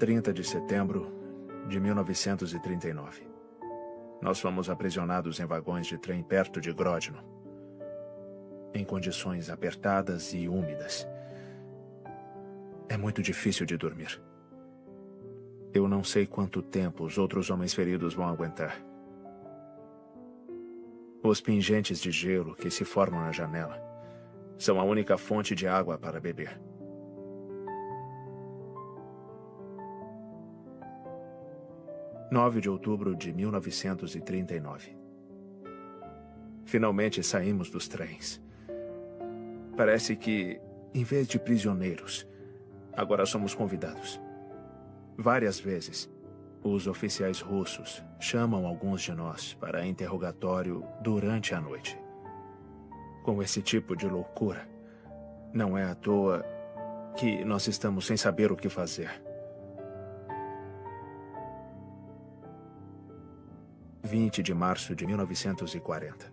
30 de setembro de 1939. Nós fomos aprisionados em vagões de trem perto de Grodno, em condições apertadas e úmidas. É muito difícil de dormir. Eu não sei quanto tempo os outros homens feridos vão aguentar. Os pingentes de gelo que se formam na janela são a única fonte de água para beber. – 9 de outubro de 1939. Finalmente saímos dos trens. Parece que, em vez de prisioneiros, agora somos convidados. Várias vezes, os oficiais russos chamam alguns de nós para interrogatório durante a noite. Com esse tipo de loucura, não é à toa que nós estamos sem saber o que fazer. 20 de março de 1940.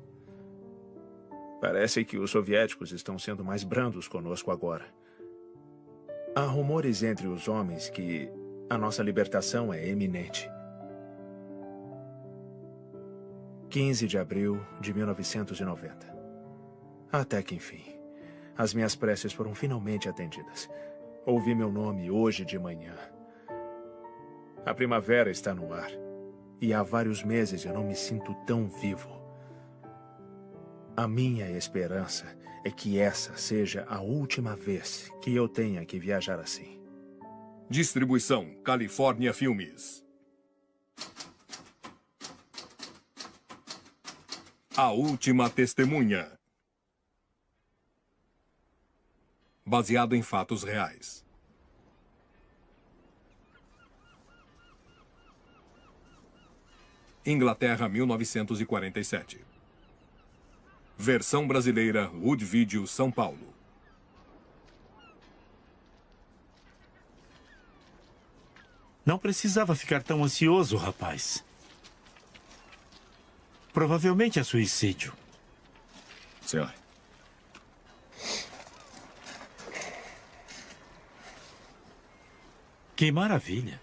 Parece que os soviéticos estão sendo mais brandos conosco agora. Há rumores entre os homens que a nossa libertação é iminente. 15 de abril de 1990. Até que enfim, as minhas preces foram finalmente atendidas. Ouvi meu nome hoje de manhã. A primavera está no ar. E há vários meses eu não me sinto tão vivo. A minha esperança é que essa seja a última vez que eu tenha que viajar assim. Distribuição California Filmes. A Última Testemunha. Baseado em fatos reais. Inglaterra, 1947. Versão brasileira, Wood Video, São Paulo. Não precisava ficar tão ansioso, rapaz. Provavelmente é suicídio. Senhor. Que maravilha.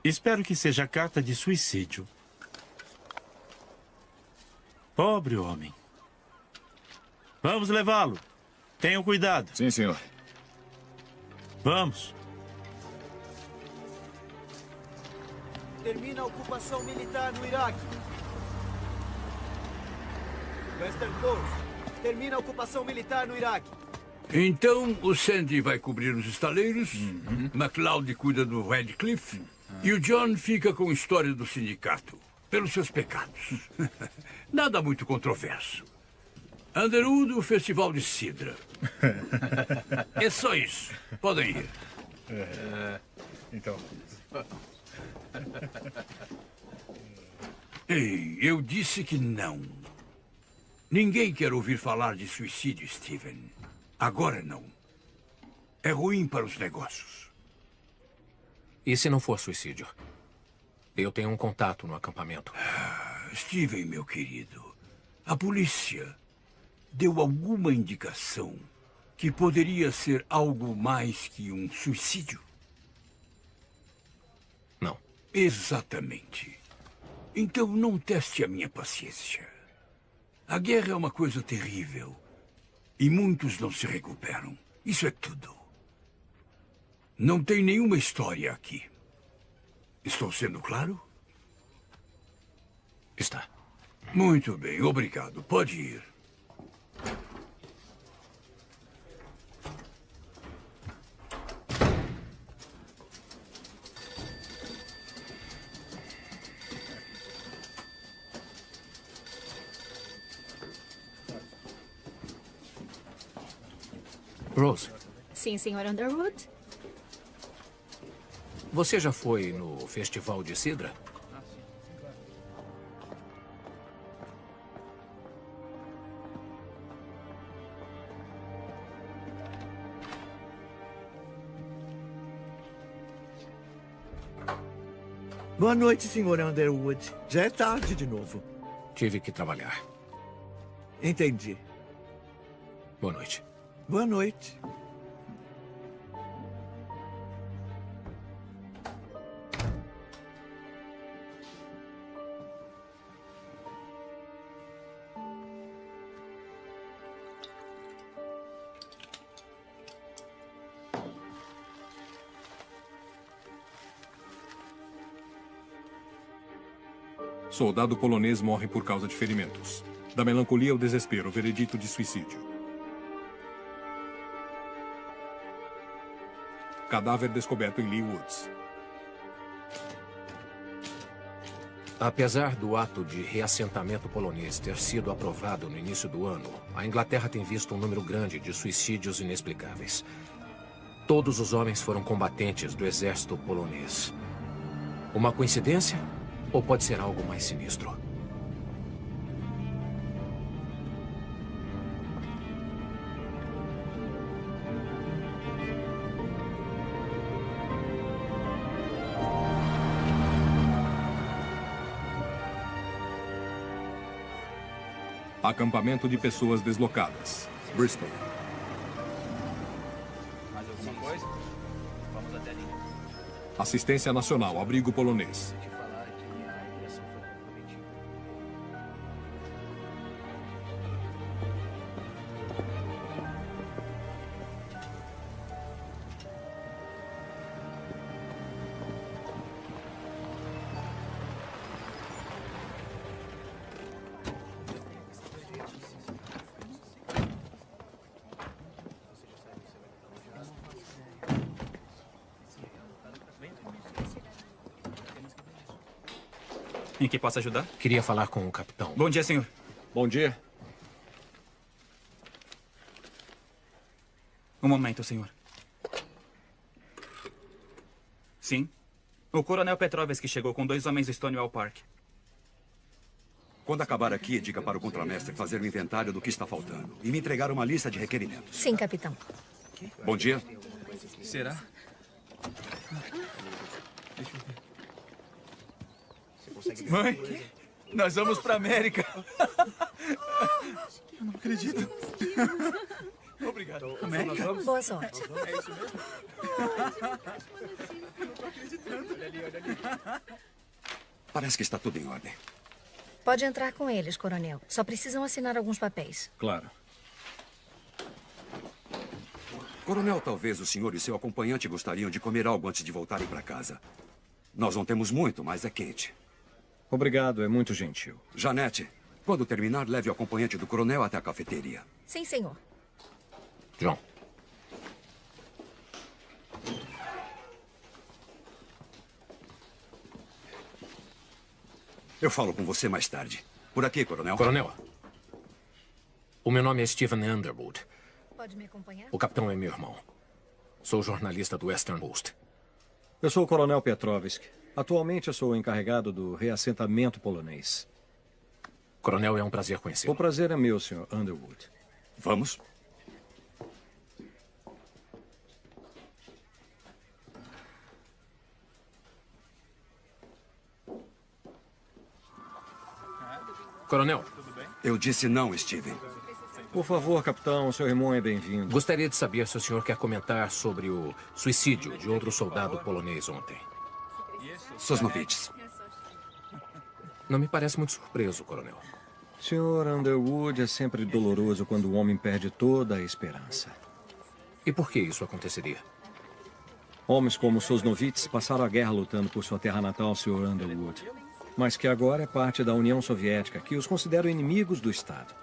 Espero que seja carta de suicídio. Pobre homem. Vamos levá-lo. Tenham cuidado. Sim, senhor. Vamos. Termina a ocupação militar no Iraque. Western Post. Termina a ocupação militar no Iraque. Então, o Sandy vai cobrir os estaleiros, MacLeod cuida do Radcliffe, e o John fica com a história do sindicato, pelos seus pecados. Nada muito controverso. Underwood, o festival de cidra. É só isso. Podem ir. Então... Ei, eu disse que não. Ninguém quer ouvir falar de suicídio, Steven. Agora não. É ruim para os negócios. E se não for suicídio? Eu tenho um contato no acampamento. Steven, meu querido, a polícia deu alguma indicação que poderia ser algo mais que um suicídio? Não. Exatamente. Então não teste a minha paciência. A guerra é uma coisa terrível. E muitos não se recuperam. Isso é tudo. Não tem nenhuma história aqui. Estou sendo claro? Está. Muito bem, obrigado. Pode ir. Rose, Sim, Sr. Underwood? você já foi no Festival de Cidra? Boa noite, Sr. Underwood. Já é tarde de novo. Tive que trabalhar. Entendi. Boa noite. Boa noite. Soldado polonês morre por causa de ferimentos. Da melancolia ao desespero, veredito de suicídio. Cadáver descoberto em Leigh Woods. Apesar do ato de reassentamento polonês ter sido aprovado no início do ano, a Inglaterra tem visto um número grande de suicídios inexplicáveis. Todos os homens foram combatentes do exército polonês. Uma coincidência? Ou pode ser algo mais sinistro? Acampamento de pessoas deslocadas. Bristol. Mais alguma coisa? Vamos até ali. Assistência Nacional, abrigo polonês. Em que posso ajudar? Queria falar com o capitão. Bom dia, senhor. Bom dia. Um momento, senhor. Sim. O coronel Petrovski chegou com 2 homens do Stonewall Park. Quando acabar aqui, diga para o contramestre fazer um inventário do que está faltando e me entregar uma lista de requerimentos. Sim, capitão. Bom dia. Será? Mãe, nós vamos para América. Eu não acredito. Obrigado. América? Boa sorte. É isso mesmo? Eu não tô acreditando. Olha ali. Parece que está tudo em ordem. Pode entrar com eles, coronel. Só precisam assinar alguns papéis. Claro. Coronel, talvez o senhor e seu acompanhante gostariam de comer algo antes de voltarem para casa. Nós não temos muito, mas é quente. Obrigado, é muito gentil. Janete, quando terminar, leve o acompanhante do coronel até a cafeteria. Sim, senhor. John. Eu falo com você mais tarde. Por aqui, coronel. Coronel. O meu nome é Stephen Underwood. Pode me acompanhar? O capitão é meu irmão. Sou jornalista do Western Post. Eu sou o coronel Petrovski. Atualmente eu sou o encarregado do reassentamento polonês. Coronel, é um prazer conhecê-lo. O prazer é meu, Sr. Underwood. Vamos? Coronel. Eu disse não, Steven. Por favor, capitão, seu irmão é bem-vindo. Gostaria de saber se o senhor quer comentar sobre o suicídio de outro soldado polonês ontem. Sosnovitz. Não me parece muito surpreso, coronel. Sr. Underwood, é sempre doloroso quando o homem perde toda a esperança. E por que isso aconteceria? Homens como Sosnovitz passaram a guerra lutando por sua terra natal, Sr. Underwood. Mas que agora é parte da União Soviética, que os considera inimigos do Estado.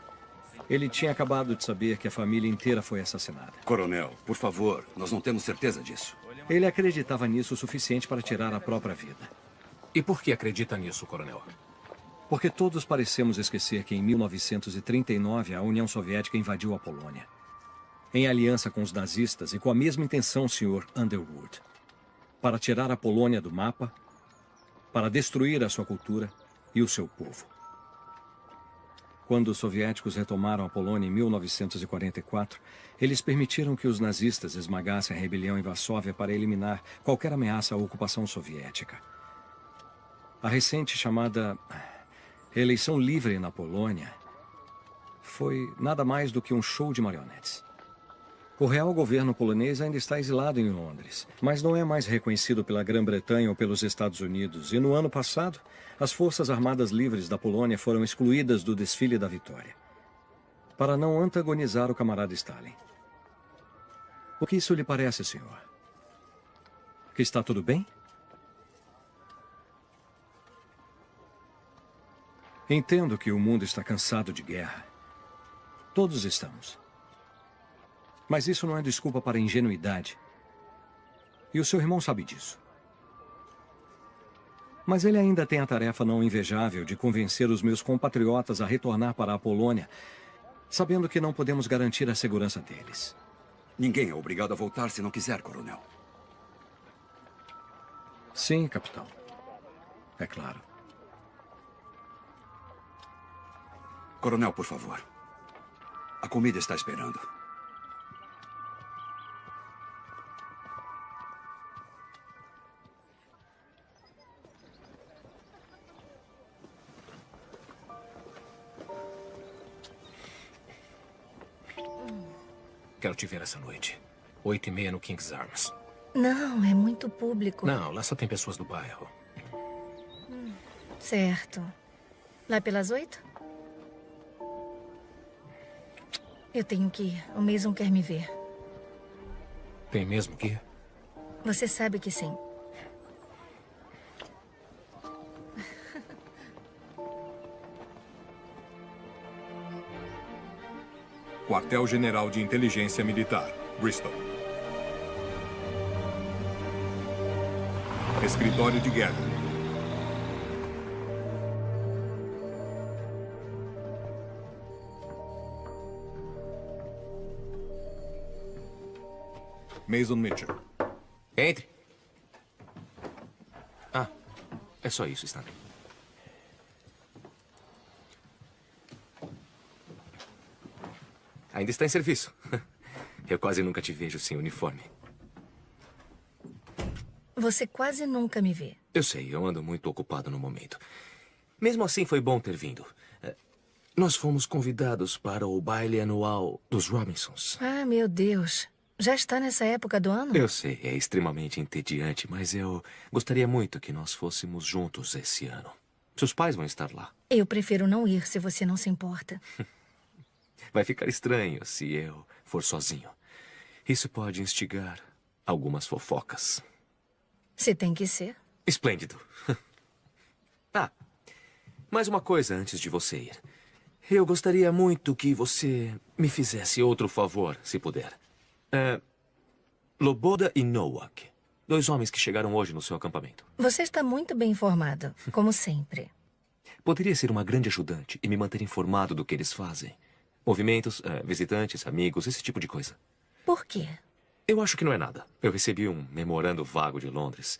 Ele tinha acabado de saber que a família inteira foi assassinada. Coronel, por favor, nós não temos certeza disso. Ele acreditava nisso o suficiente para tirar a própria vida. E por que acredita nisso, coronel? Porque todos parecemos esquecer que em 1939 a União Soviética invadiu a Polônia. Em aliança com os nazistas e com a mesma intenção, Sr. Underwood. Para tirar a Polônia do mapa, para destruir a sua cultura e o seu povo. Quando os soviéticos retomaram a Polônia em 1944, eles permitiram que os nazistas esmagassem a rebelião em Varsóvia para eliminar qualquer ameaça à ocupação soviética. A recente chamada eleição livre na Polônia foi nada mais do que um show de marionetes. O real governo polonês ainda está exilado em Londres, mas não é mais reconhecido pela Grã-Bretanha ou pelos Estados Unidos. E no ano passado, as Forças Armadas Livres da Polônia foram excluídas do desfile da vitória, para não antagonizar o camarada Stalin. O que isso lhe parece, senhor? Que está tudo bem? Entendo que o mundo está cansado de guerra. Todos estamos. Mas isso não é desculpa para a ingenuidade. E o seu irmão sabe disso. Mas ele ainda tem a tarefa não invejável de convencer os meus compatriotas a retornar para a Polônia, sabendo que não podemos garantir a segurança deles. Ninguém é obrigado a voltar se não quiser, coronel. Sim, capitão. É claro. Coronel, por favor. A comida está esperando. Quero te ver essa noite. 8h30 no King's Arms. Não, é muito público. Não, lá só tem pessoas do bairro. Certo. Lá pelas 8? Eu tenho que ir. O Mason quer me ver. Tem mesmo que ir? Você sabe que sim. Quartel-General de Inteligência Militar, Bristol. Escritório de Guerra. Mason Mitchell. Entre. Ah, é só isso, Stanley. Ainda está em serviço. Eu quase nunca te vejo sem uniforme. Você quase nunca me vê. Eu sei, eu ando muito ocupado no momento. Mesmo assim, foi bom ter vindo. Nós fomos convidados para o baile anual dos Robinsons. Ah, meu Deus. Já está nessa época do ano? Eu sei, é extremamente entediante, mas eu gostaria muito que nós fôssemos juntos esse ano. Seus pais vão estar lá. Eu prefiro não ir, se você não se importa. Vai ficar estranho se eu for sozinho. Isso pode instigar algumas fofocas. Se tem que ser. Esplêndido. Ah, mais uma coisa antes de você ir. Eu gostaria muito que você me fizesse outro favor, se puder. Loboda e Nowak. 2 homens que chegaram hoje no seu acampamento. Você está muito bem informado, como sempre. Poderia ser uma grande ajudante e me manter informado do que eles fazem. Movimentos, visitantes, amigos, esse tipo de coisa. Por quê? Eu acho que não é nada. Eu recebi um memorando vago de Londres.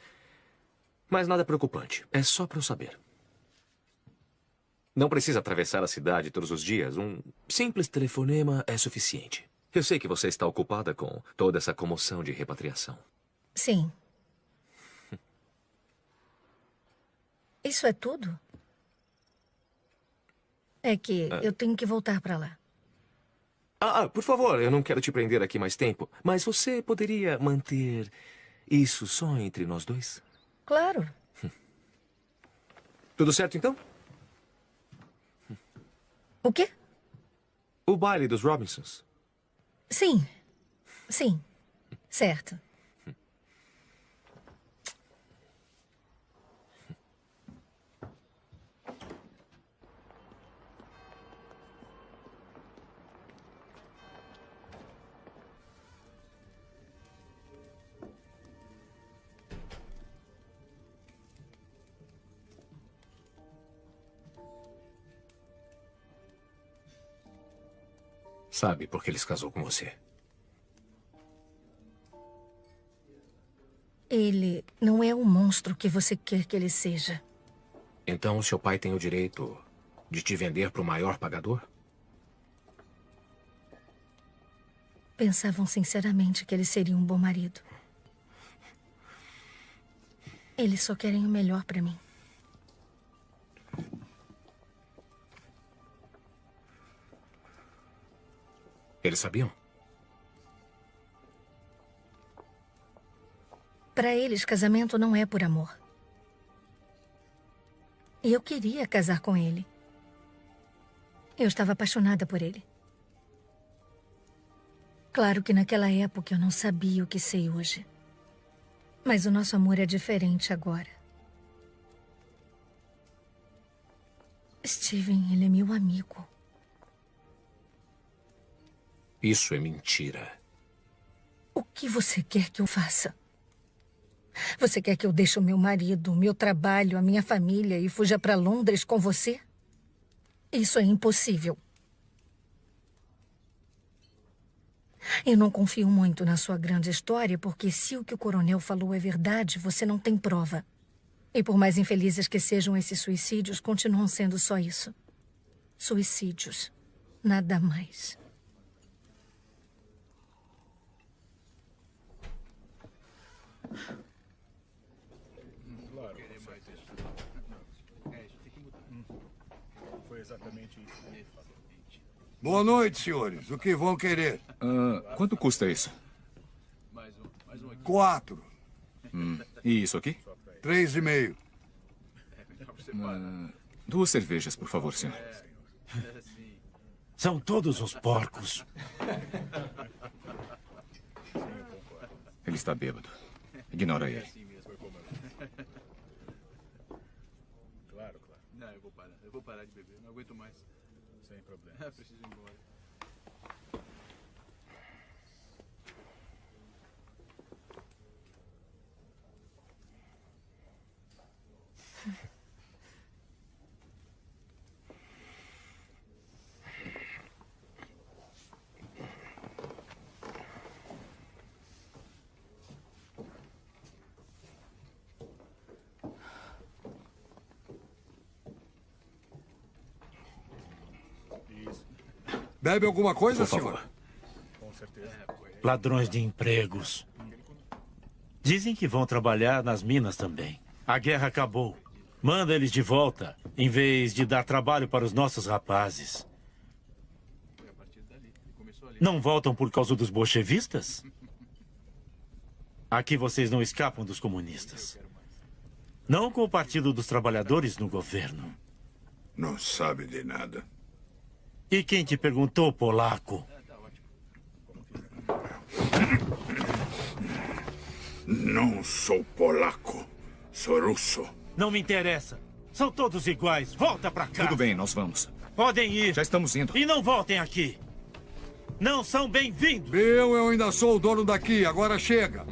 Mas nada preocupante. É só para eu saber. Não precisa atravessar a cidade todos os dias. Um simples telefonema é suficiente. Eu sei que você está ocupada com toda essa comoção de repatriação. Sim. Isso é tudo? É que eu tenho que voltar para lá. Por favor, eu não quero te prender aqui mais tempo, mas você poderia manter isso só entre nós dois? Claro. Tudo certo, então? O quê? O baile dos Robinsons. Sim. Sim. Certo. Sabe por que ele se casou com você? Ele não é o monstro que você quer que ele seja. Então o seu pai tem o direito de te vender para o maior pagador? Pensavam sinceramente que ele seria um bom marido. Eles só querem o melhor para mim. Eles sabiam? Para eles, casamento não é por amor. E eu queria casar com ele. Eu estava apaixonada por ele. Claro que naquela época eu não sabia o que sei hoje. Mas o nosso amor é diferente agora. Steven, ele é meu amigo. Isso é mentira. O que você quer que eu faça? Você quer que eu deixe o meu marido, o meu trabalho, a minha família e fuja para Londres com você? Isso é impossível. Eu não confio muito na sua grande história, porque se o que o coronel falou é verdade, você não tem prova. E por mais infelizes que sejam esses suicídios, continuam sendo só isso. Suicídios. Nada mais. Claro, foi exatamente isso. Boa noite, senhores. O que vão querer? Quanto custa isso? 4. E isso aqui? 3,5. 2 cervejas, por favor, senhor. São todos uns porcos. Ele está bêbado. Ignora ele. Claro. Não, eu vou parar de beber. Não aguento mais. Sem problema. Preciso ir embora. Bebe alguma coisa, Por favor. senhor? Com certeza. Ladrões de empregos. Dizem que vão trabalhar nas minas também. A guerra acabou. Manda eles de volta, em vez de dar trabalho para os nossos rapazes. Não voltam por causa dos bolchevistas? Aqui vocês não escapam dos comunistas. Não com o Partido dos Trabalhadores no governo. Não sabe de nada. E quem te perguntou, polaco? Não sou polaco. Sou russo. Não me interessa. São todos iguais. Volta pra casa. Tudo bem, nós vamos. Podem ir. Já estamos indo. E não voltem aqui. Não são bem-vindos. Eu ainda sou o dono daqui. Agora chega.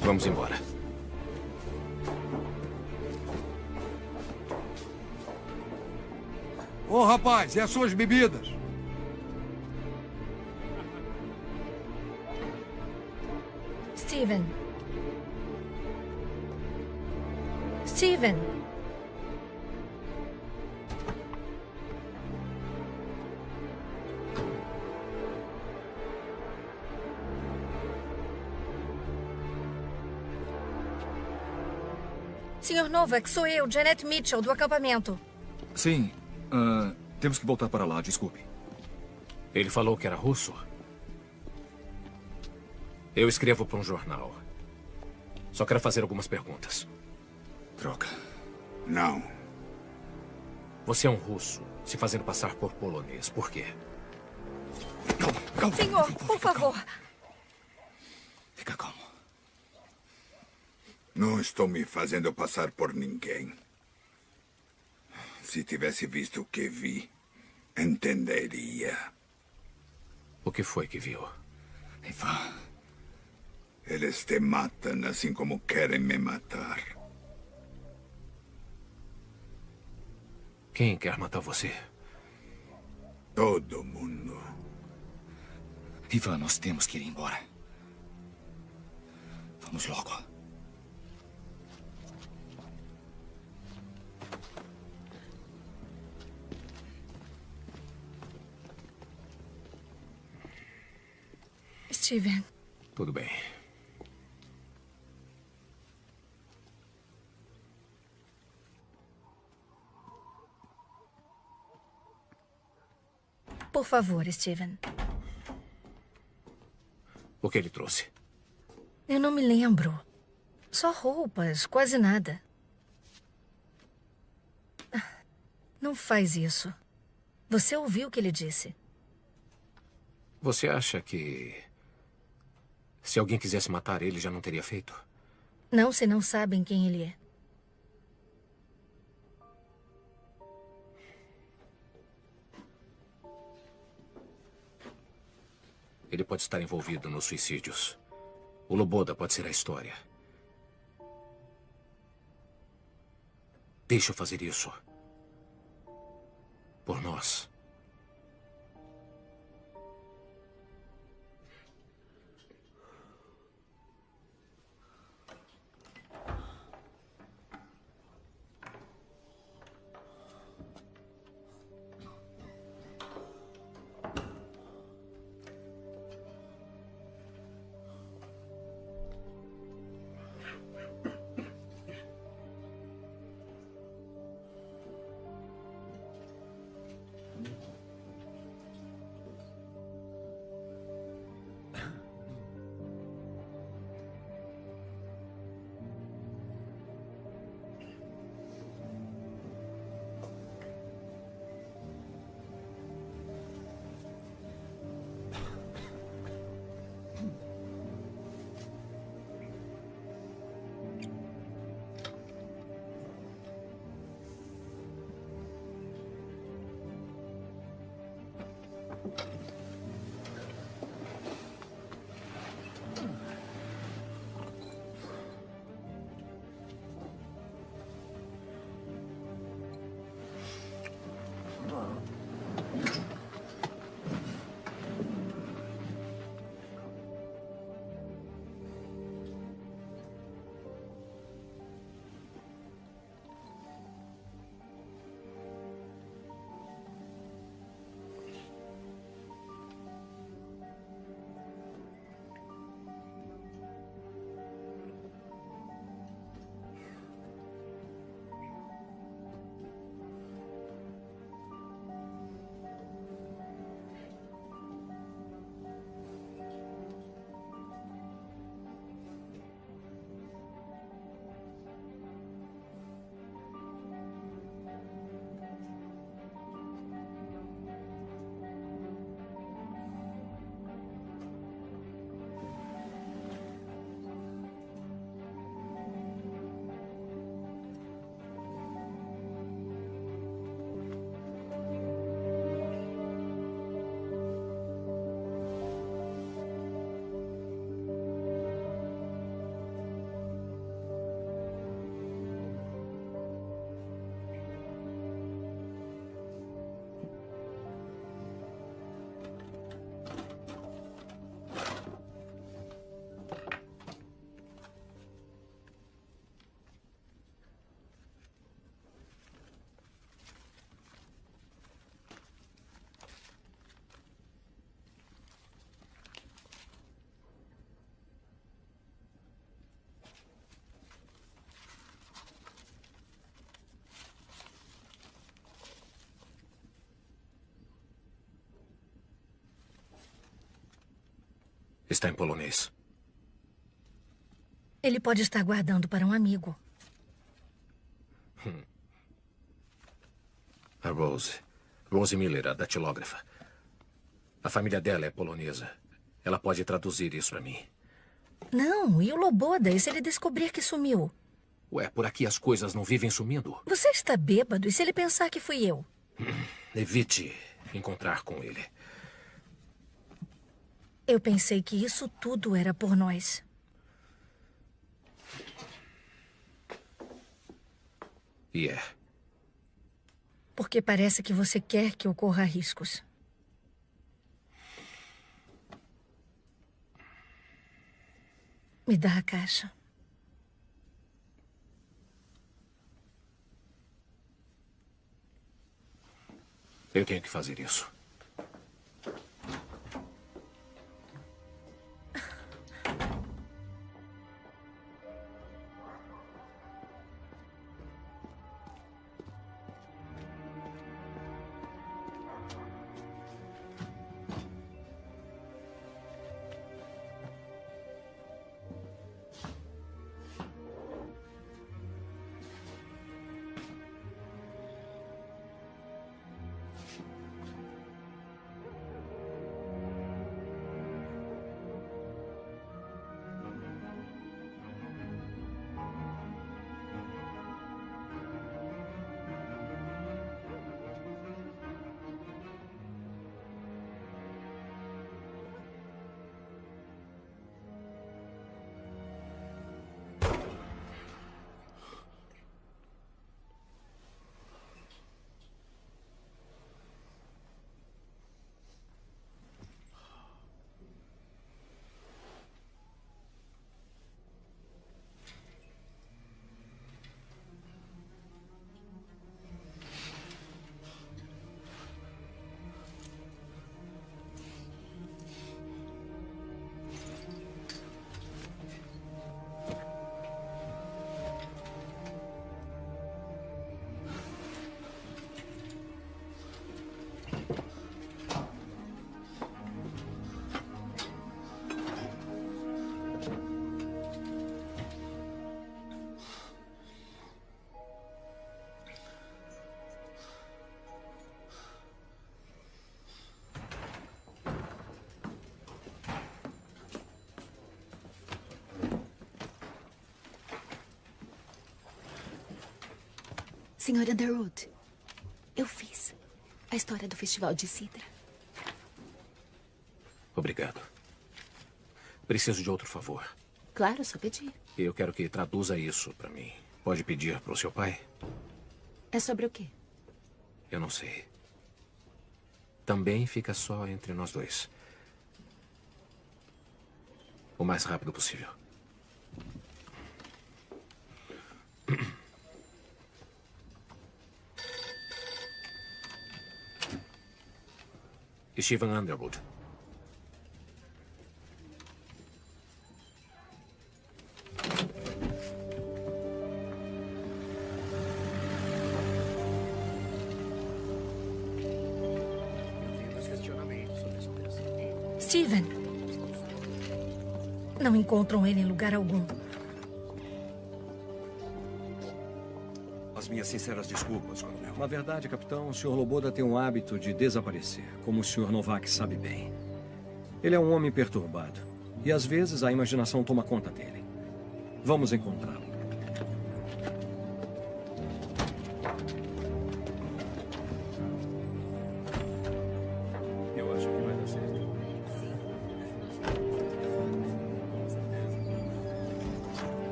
Vamos embora. Ô, rapaz, e as suas bebidas? Steven. Steven. Senhor Novak, sou eu, Janet Mitchell, do acampamento. Sim. Temos que voltar para lá, desculpe. Ele falou que era russo? Eu escrevo para um jornal. Só quero fazer algumas perguntas. Droga. Não. Você é um russo, se fazendo passar por polonês. Por quê? Calma. Senhor, por favor. Fica calmo. Não estou me fazendo passar por ninguém. Se tivesse visto o que vi, entenderia. O que foi que viu? Ivan. Eles te matam assim como querem me matar. Quem quer matar você? Todo mundo. Ivan, nós temos que ir embora. Vamos logo. Steven. Tudo bem. Por favor, Steven. O que ele trouxe? Eu não me lembro. Só roupas, quase nada. Não faz isso. Você ouviu o que ele disse? Você acha que... se alguém quisesse matar ele, já não teria feito? Não, se não sabem quem ele é. Ele pode estar envolvido nos suicídios. O Loboda pode ser a história. Deixa eu fazer isso. Por nós. Está em polonês. Ele pode estar guardando para um amigo. A Rose. Rose Miller, a datilógrafa. A família dela é polonesa. Ela pode traduzir isso para mim. Não, e o Loboda, e se ele descobrir que sumiu? Ué, por aqui as coisas não vivem sumindo. Você está bêbado, e se ele pensar que fui eu? Evite encontrar com ele. Eu pensei que isso tudo era por nós. E é. Porque parece que você quer que eu corra riscos. Me dá a caixa. Eu tenho que fazer isso. Sr. Underwood, eu fiz a história do Festival de Cidra. Obrigado. Preciso de outro favor. Claro, só pedir. Eu quero que traduza isso para mim. Pode pedir para o seu pai? É sobre o quê? Eu não sei. Também fica só entre nós dois. O mais rápido possível. Stephen Underwood. Steven. Não encontram ele em lugar algum. As minhas sinceras desculpas, coronel. Na verdade, capitão, o Sr. Loboda tem um hábito de desaparecer, como o Sr. Novak sabe bem. Ele é um homem perturbado. E às vezes a imaginação toma conta dele. Vamos encontrá-lo. Eu acho que vai dar certo.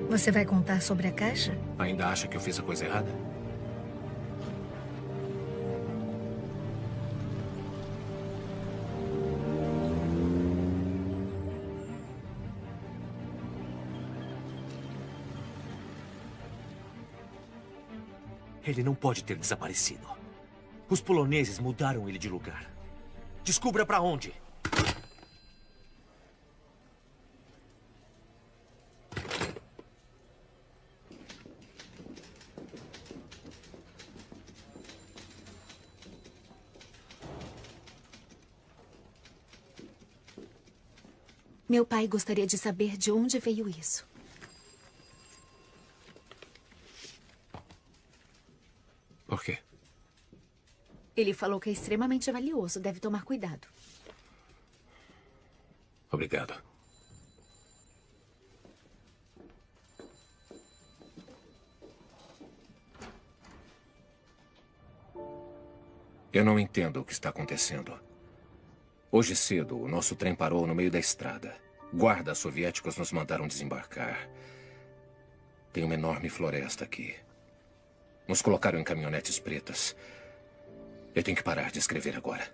Você vai contar sobre a caixa? Ainda acha que eu fiz a coisa errada? Ele não pode ter desaparecido. Os poloneses mudaram ele de lugar. Descubra para onde. Meu pai gostaria de saber de onde veio isso. Por quê? Ele falou que é extremamente valioso. Deve tomar cuidado. Obrigado. Eu não entendo o que está acontecendo. Hoje cedo, o nosso trem parou no meio da estrada. Guardas soviéticos nos mandaram desembarcar. Tem uma enorme floresta aqui. Nos colocaram em caminhonetes pretas. Eu tenho que parar de escrever agora.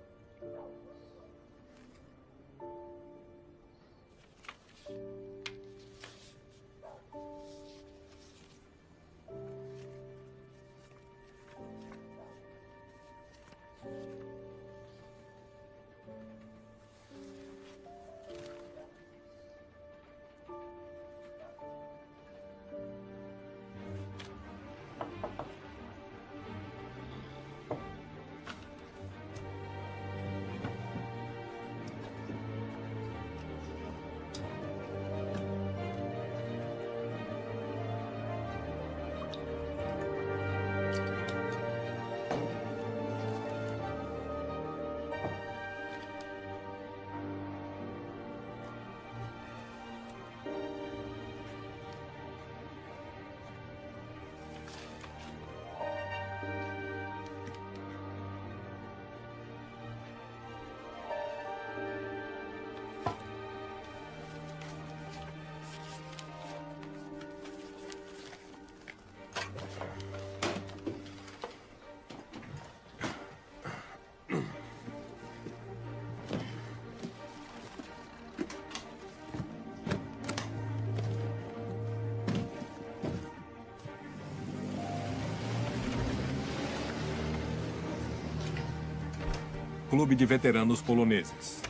Clube de Veteranos Poloneses.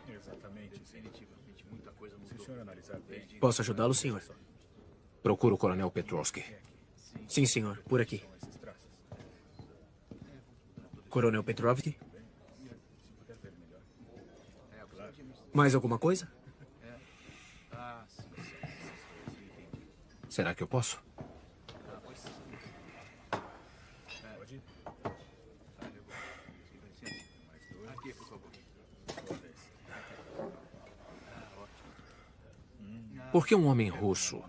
Exatamente. Definitivamente, muita coisa mudou. Se o senhor analisar bem... Posso ajudá-lo, senhor? Procuro o Coronel Petrovsky. Sim, senhor. Por aqui. Coronel Petrovsky? Mais alguma coisa? Será que eu posso? Por que um homem russo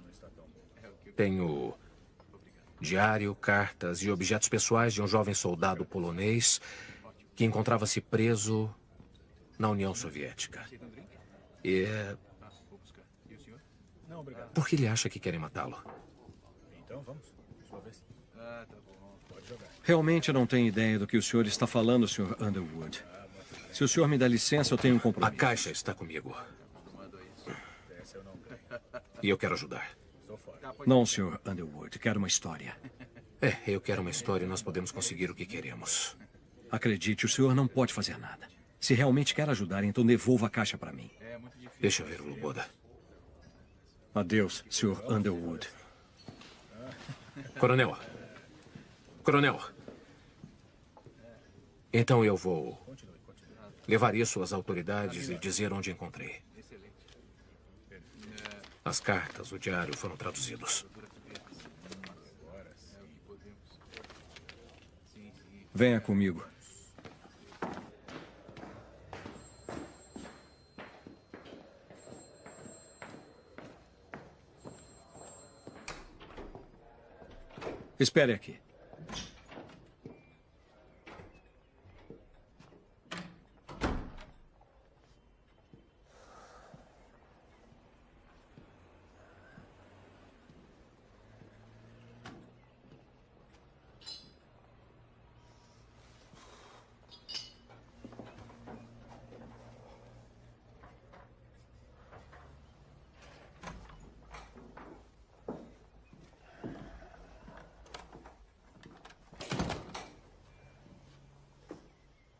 tem o diário, cartas e objetos pessoais de um jovem soldado polonês que encontrava-se preso na União Soviética? E por que ele acha que querem matá-lo? Então vamos. Sua vez. Ah, tá bom. Pode jogar. Realmente não tenho ideia do que o senhor está falando, Sr. Underwood. Se o senhor me dá licença, eu tenho um compromisso. A caixa está comigo. E eu quero ajudar. Não, Sr. Underwood. Quero uma história. Eu quero uma história e nós podemos conseguir o que queremos. Acredite, o senhor não pode fazer nada. Se realmente quer ajudar, então devolva a caixa para mim. Deixa eu ver o Loboda. Adeus, Sr. Underwood. Coronel. Coronel. Então eu vou levar isso às autoridades e dizer onde encontrei. As cartas, o diário foram traduzidos. Venha comigo. Espere aqui.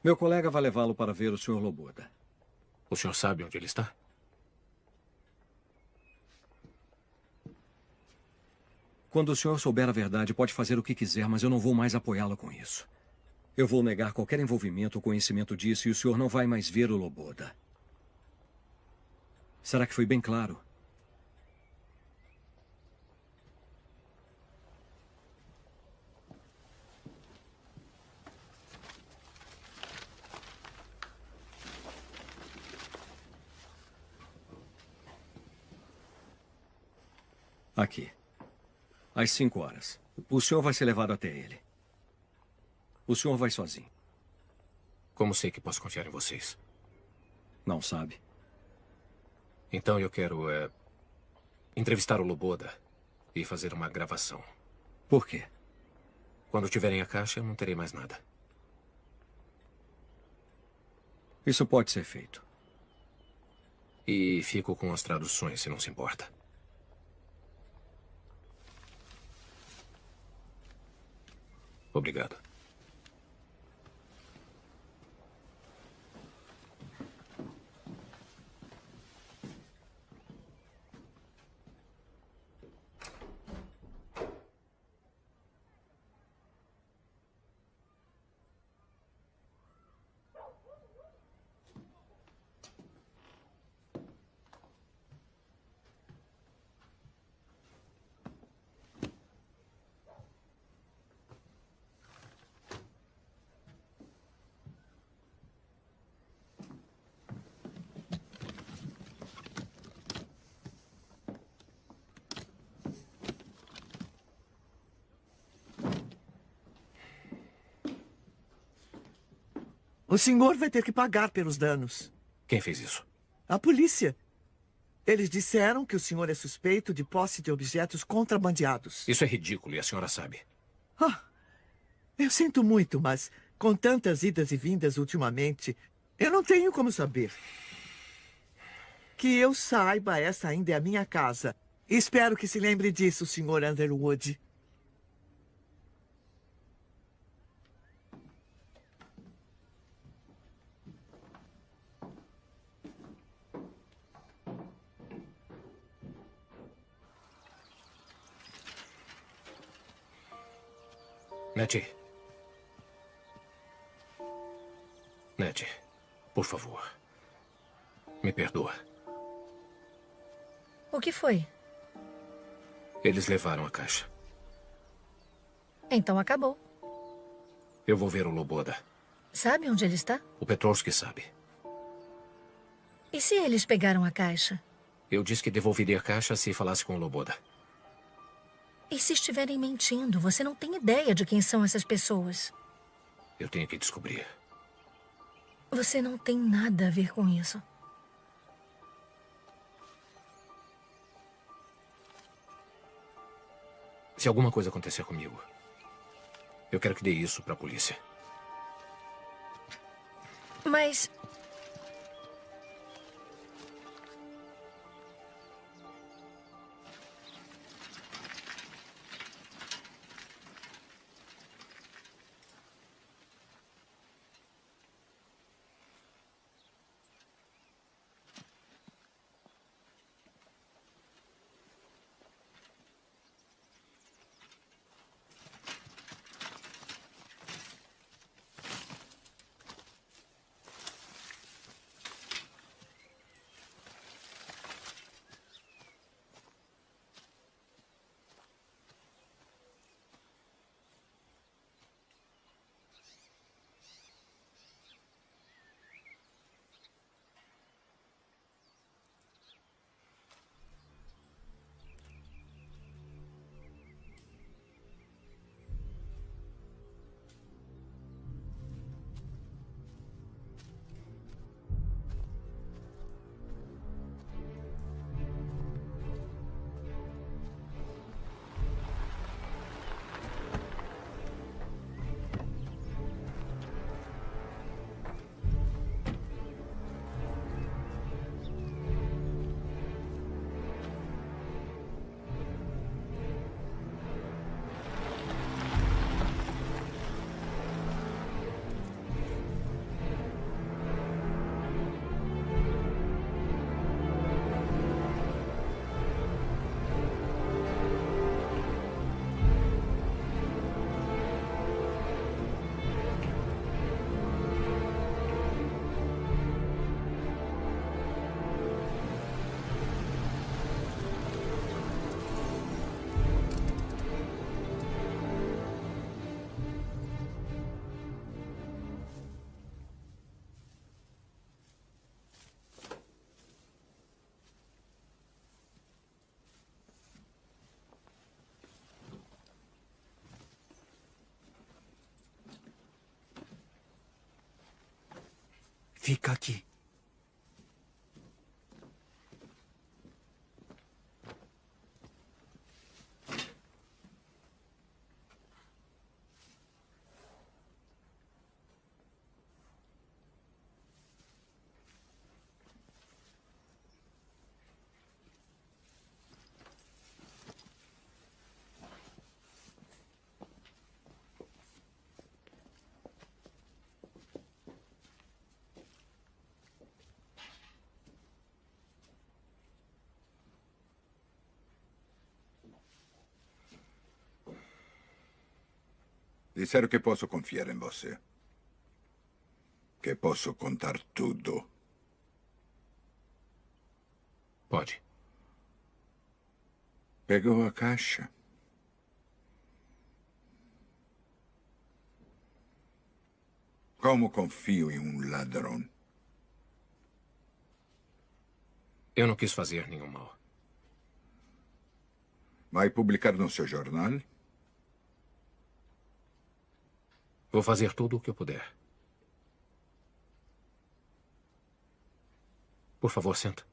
Meu colega vai levá-lo para ver o Sr. Loboda. O senhor sabe onde ele está? Quando o senhor souber a verdade, pode fazer o que quiser, mas eu não vou mais apoiá-lo com isso. Eu vou negar qualquer envolvimento ou conhecimento disso e o senhor não vai mais ver o Loboda. Será que foi bem claro? Aqui. Às 5 horas. O senhor vai ser levado até ele. O senhor vai sozinho. Como sei que posso confiar em vocês? Não sabe. Então eu quero entrevistar o Loboda e fazer uma gravação. Por quê? Quando tiverem a caixa, eu não terei mais nada. Isso pode ser feito. E fico com as traduções, se não se importa. Obrigado. O senhor vai ter que pagar pelos danos. Quem fez isso? A polícia. Eles disseram que o senhor é suspeito de posse de objetos contrabandeados. Isso é ridículo e a senhora sabe. Eu sinto muito, mas com tantas idas e vindas ultimamente, eu não tenho como saber. Que eu saiba, essa ainda é a minha casa. Espero que se lembre disso, Sr. Underwood. Nettie. Nettie, por favor. Me perdoa. O que foi? Eles levaram a caixa. Então acabou. Eu vou ver o Loboda. Sabe onde ele está? O Petrovski sabe. E se eles pegaram a caixa? Eu disse que devolveria a caixa se falasse com o Loboda. E se estiverem mentindo? Você não tem ideia de quem são essas pessoas. Eu tenho que descobrir. Você não tem nada a ver com isso. Se alguma coisa acontecer comigo, eu quero que dê isso para a polícia. Mas... Fica aqui. Disseram que posso confiar em você. Que posso contar tudo. Pode. Pegou a caixa. Como confio em um ladrão? Eu não quis fazer nenhum mal. Vai publicar no seu jornal? Vou fazer tudo o que eu puder. Por favor, senta.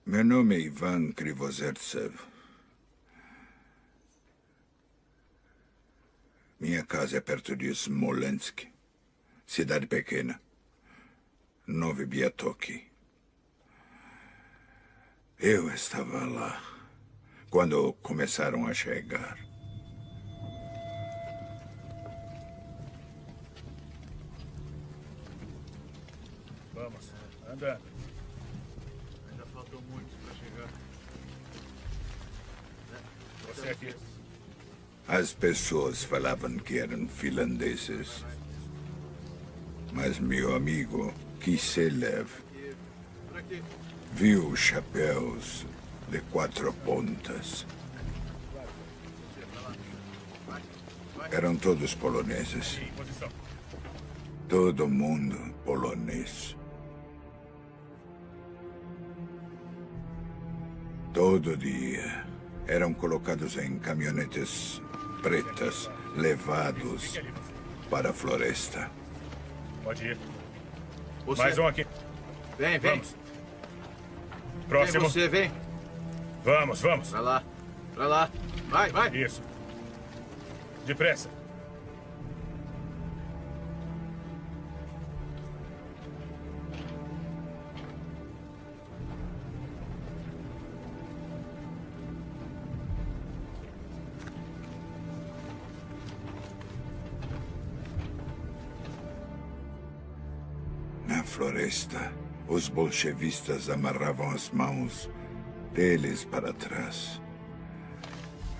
Meu nome é Ivan Krivozertsev. Minha casa é perto de Smolensk. cidade pequena. Novi Biatoki. Eu estava lá quando começaram a chegar. Vamos, andando. Ainda faltam muitos para chegar. Você aqui. As pessoas falavam que eram finlandeses. Mas meu amigo Kiselev viu os chapéus de 4 pontas. Eram todos poloneses. Todo mundo polonês. Todo dia eram colocados em caminhonetes pretas, levados para a floresta. Pode ir. Você. Mais um aqui. Vem, vem. Vamos. Próximo. Vem você, vem. Vamos, vamos. Pra lá. Pra lá. Vai, vai. Isso. Depressa. Na floresta, os bolchevistas amarravam as mãos deles para trás.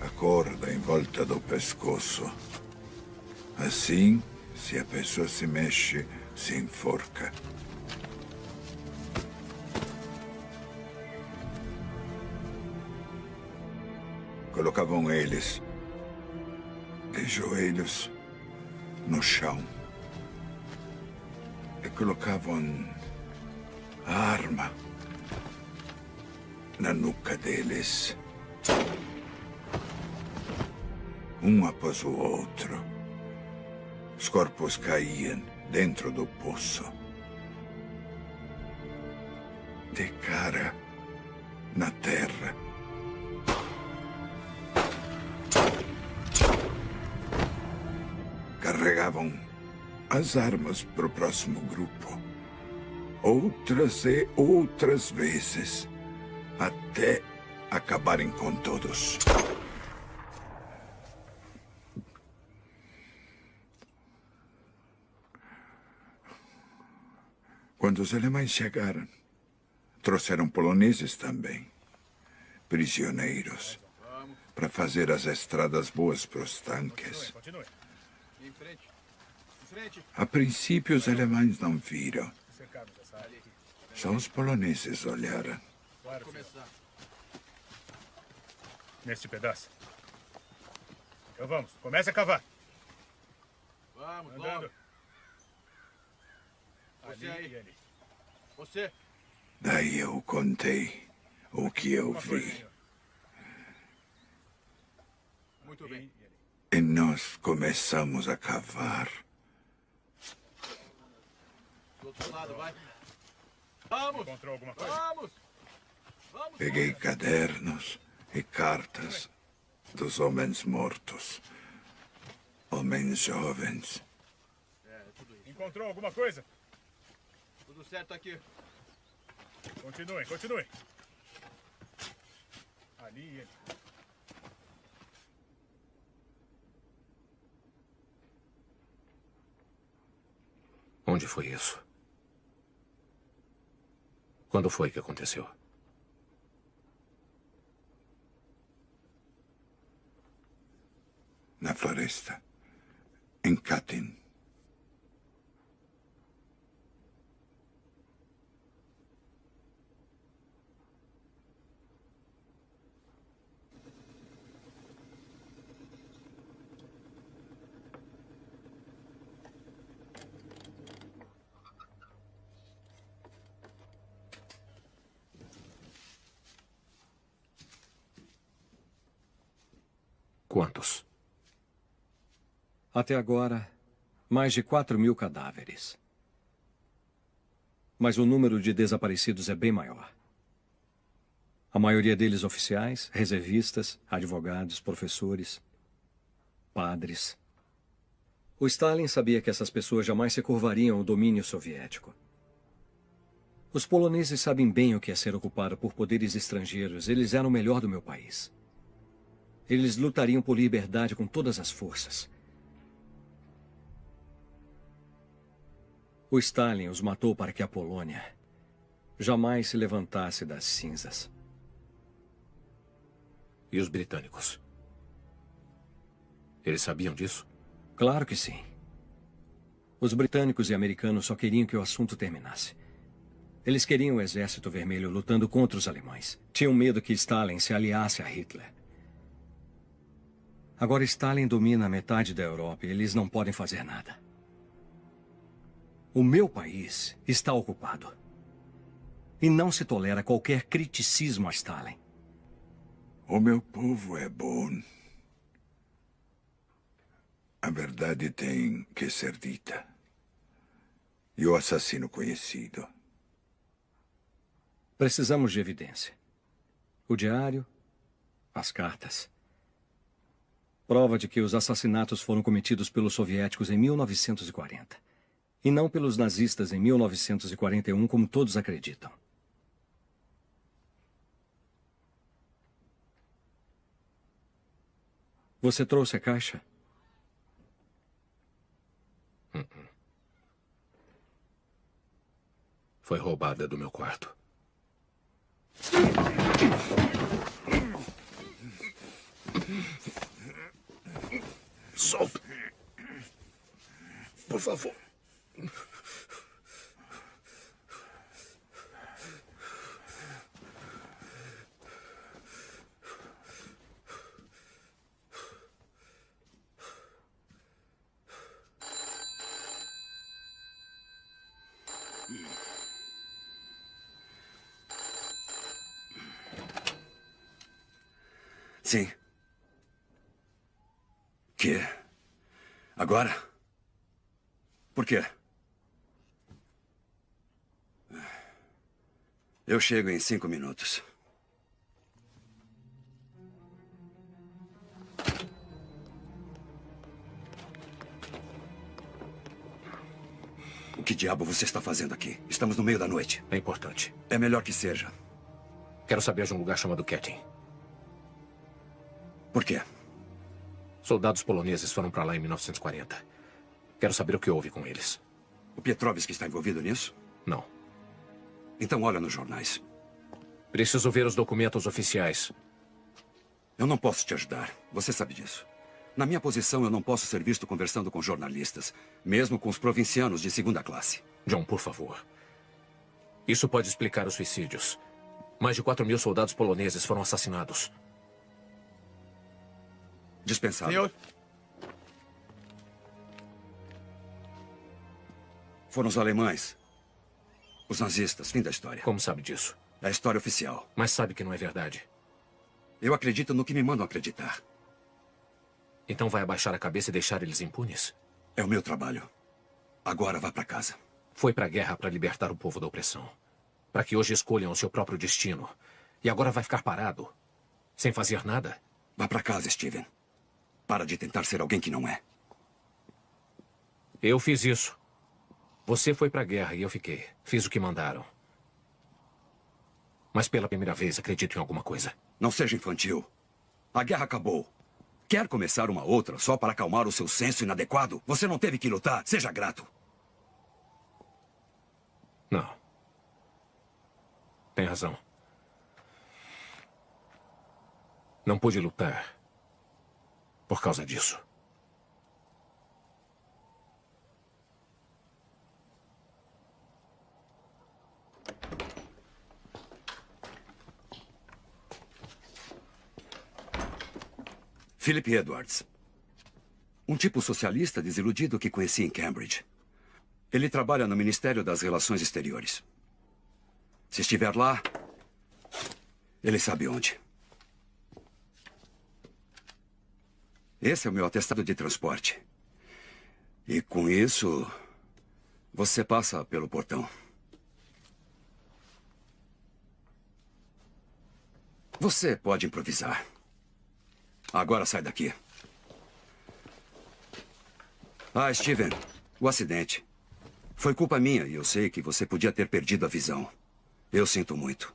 A corda em volta do pescoço. Assim, se a pessoa se mexe, se enforca. Colocavam eles de joelhos no chão. E colocavam a arma na nuca deles. Um após o outro. Os corpos caíam dentro do poço. De cara na terra. Carregavam as armas para o próximo grupo. Outras e outras vezes. Até acabarem com todos. Quando os alemães chegaram, trouxeram poloneses também. Prisioneiros. Para fazer as estradas boas para os tanques. Em frente. Em frente. A princípio, os alemães não viram. Só os poloneses olharam. Claro, neste pedaço. Então vamos, comece a cavar. Vamos, andando. Você Ali aí. e ali. Você. Daí eu contei o que eu vi. Muito bem. E nós começamos a cavar. Do outro lado, vai. Vamos. Encontrou alguma coisa? Vamos. Vamos. Peguei cadernos e cartas dos homens mortos. Homens jovens. Tudo isso. Encontrou alguma coisa? Tudo certo aqui. Continuem, continuem. Ali e ali. Onde foi isso? Quando foi que aconteceu? Na floresta. Em Katyn. Quantos? Até agora, mais de 4.000 cadáveres. Mas o número de desaparecidos é bem maior. A maioria deles oficiais, reservistas, advogados, professores, padres. O Stalin sabia que essas pessoas jamais se curvariam ao domínio soviético. Os poloneses sabem bem o que é ser ocupado por poderes estrangeiros. Eles eram o melhor do meu país. Eles lutariam por liberdade com todas as forças. O Stalin os matou para que a Polônia jamais se levantasse das cinzas. E os britânicos? Eles sabiam disso? Claro que sim. Os britânicos e americanos só queriam que o assunto terminasse. Eles queriam o Exército Vermelho lutando contra os alemães. Tinham medo que Stalin se aliasse a Hitler. Agora Stalin domina metade da Europa e eles não podem fazer nada. O meu país está ocupado. E não se tolera qualquer criticismo a Stalin. O meu povo é bom. A verdade tem que ser dita. E o assassino conhecido. Precisamos de evidência. O diário, as cartas. Prova de que os assassinatos foram cometidos pelos soviéticos em 1940. E não pelos nazistas em 1941, como todos acreditam. Você trouxe a caixa? Foi roubada do meu quarto. Solta. Por favor. Sim. Que? Agora? Por quê? Eu chego em 5 minutos. O que diabo você está fazendo aqui? Estamos no meio da noite. É importante. É melhor que seja. Quero saber de um lugar chamado Katyn. Por quê? Soldados poloneses foram para lá em 1940. Quero saber o que houve com eles. O Petrovski está envolvido nisso? Não. Então olha nos jornais. Preciso ver os documentos oficiais. Eu não posso te ajudar. Você sabe disso. Na minha posição, eu não posso ser visto conversando com jornalistas, mesmo com os provincianos de segunda classe. John, por favor. Isso pode explicar os suicídios. Mais de 4.000 soldados poloneses foram assassinados. Dispensado. Senhor. Foram os alemães. Os nazistas. Fim da história. Como sabe disso? É a história oficial. Mas sabe que não é verdade. Eu acredito no que me mandam acreditar. Então vai abaixar a cabeça e deixar eles impunes? É o meu trabalho. Agora vá para casa. Foi para a guerra para libertar o povo da opressão. Para que hoje escolham o seu próprio destino. E agora vai ficar parado? Sem fazer nada? Vá para casa, Steven. Para de tentar ser alguém que não é. Eu fiz isso. Você foi para a guerra e eu fiquei. Fiz o que mandaram. Mas pela primeira vez acredito em alguma coisa. Não seja infantil. A guerra acabou. Quer começar uma outra só para acalmar o seu senso inadequado? Você não teve que lutar. Seja grato. Não. Tem razão. Não pude lutar por causa disso. Philip Edwards. Um tipo socialista desiludido que conheci em Cambridge. Ele trabalha no Ministério das Relações Exteriores. Se estiver lá, ele sabe onde. Esse é o meu atestado de transporte. E com isso, você passa pelo portão. Você pode improvisar. Agora sai daqui. Ah, Steven, o acidente. Foi culpa minha e eu sei que você podia ter perdido a visão. Eu sinto muito.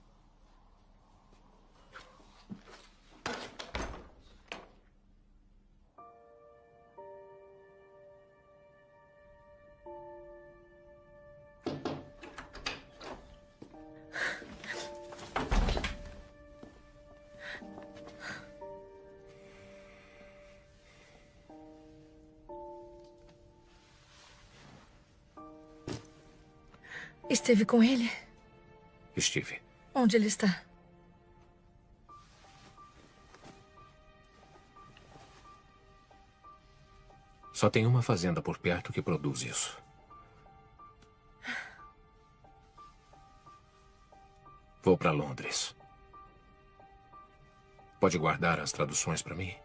Esteve com ele? Estive. Onde ele está? Só tem uma fazenda por perto que produz isso. Vou para Londres. Pode guardar as traduções para mim?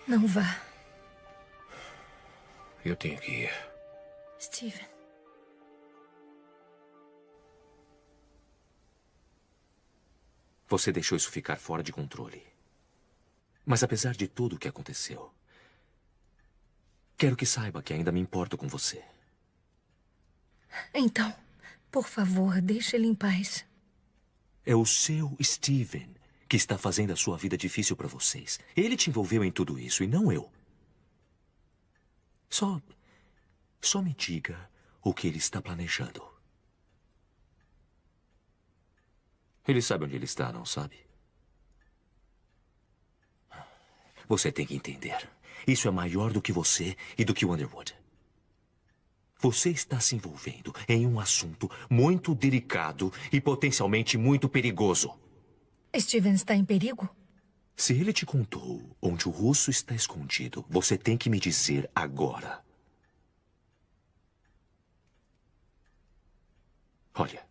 Não vá. Eu tenho que ir. Steven. Você deixou isso ficar fora de controle. Mas apesar de tudo o que aconteceu, quero que saiba que ainda me importo com você. Então, por favor, deixe ele em paz. É o seu Steven que está fazendo a sua vida difícil para vocês. Ele te envolveu em tudo isso e não eu. Só me diga o que ele está planejando. Ele sabe onde ele está, não sabe? Você tem que entender. Isso é maior do que você e do que o Underwood. Você está se envolvendo em um assunto muito delicado e potencialmente muito perigoso. Steven está em perigo? Se ele te contou onde o russo está escondido, você tem que me dizer agora. Olha.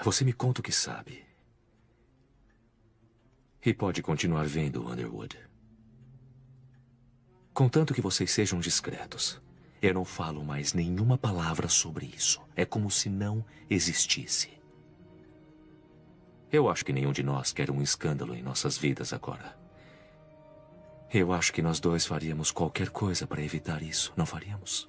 Você me conta o que sabe. E pode continuar vendo o Underwood. Contanto que vocês sejam discretos. Eu não falo mais nenhuma palavra sobre isso. É como se não existisse. Eu acho que nenhum de nós quer um escândalo em nossas vidas agora. Eu acho que nós dois faríamos qualquer coisa para evitar isso, não faríamos?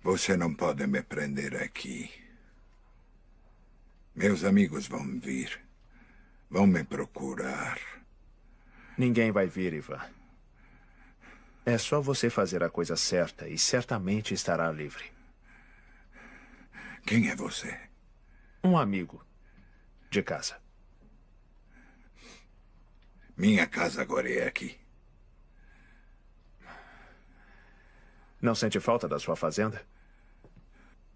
Você não pode me prender aqui. Meus amigos vão vir. Vão me procurar. Ninguém vai vir, Ivan. É só você fazer a coisa certa e certamente estará livre. Quem é você? Um amigo. De casa. Minha casa agora é aqui. Não sente falta da sua fazenda?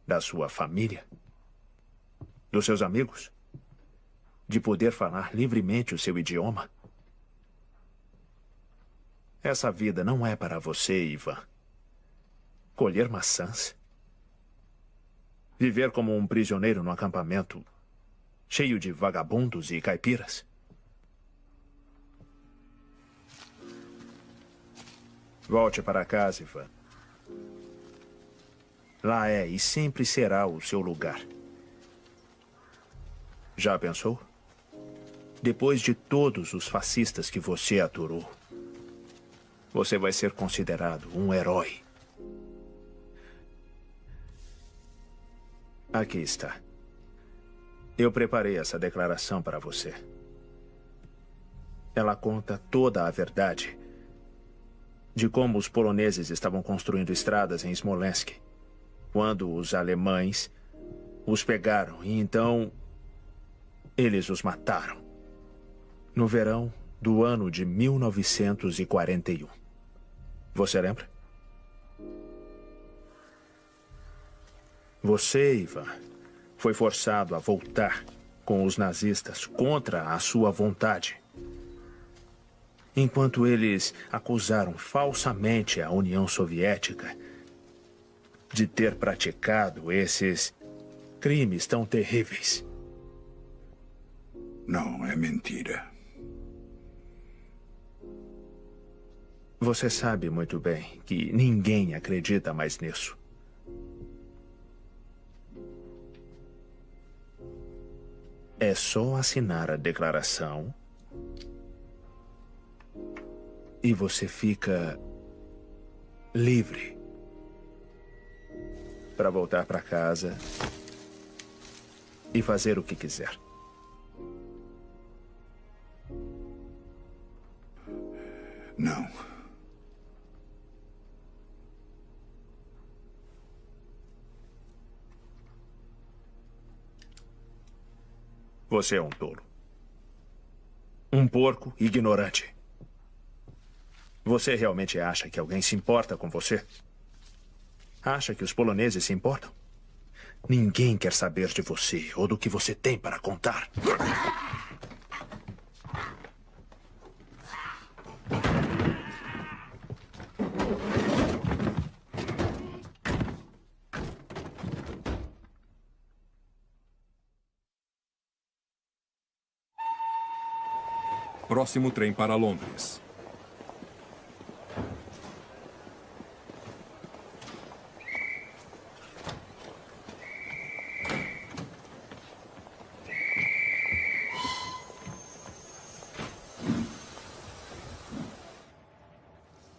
Da sua família? Dos seus amigos? De poder falar livremente o seu idioma? Essa vida não é para você, Ivan. Colher maçãs? Viver como um prisioneiro no acampamento cheio de vagabundos e caipiras? Volte para casa, Ivan. Lá é e sempre será o seu lugar. Já pensou? Depois de todos os fascistas que você aturou, você vai ser considerado um herói. Aqui está. Eu preparei essa declaração para você. Ela conta toda a verdade de como os poloneses estavam construindo estradas em Smolensk, quando os alemães os pegaram e então eles os mataram. No verão do ano de 1941. Você lembra? Você, Ivan, foi forçado a voltar com os nazistas contra a sua vontade. Enquanto eles acusaram falsamente a União Soviética de ter praticado esses crimes tão terríveis. Não, é mentira. Você sabe muito bem que ninguém acredita mais nisso. É só assinar a declaração e você fica livre para voltar para casa e fazer o que quiser. Não. Você é um tolo. Um porco ignorante. Você realmente acha que alguém se importa com você? Acha que os poloneses se importam? Ninguém quer saber de você ou do que você tem para contar. Próximo trem para Londres.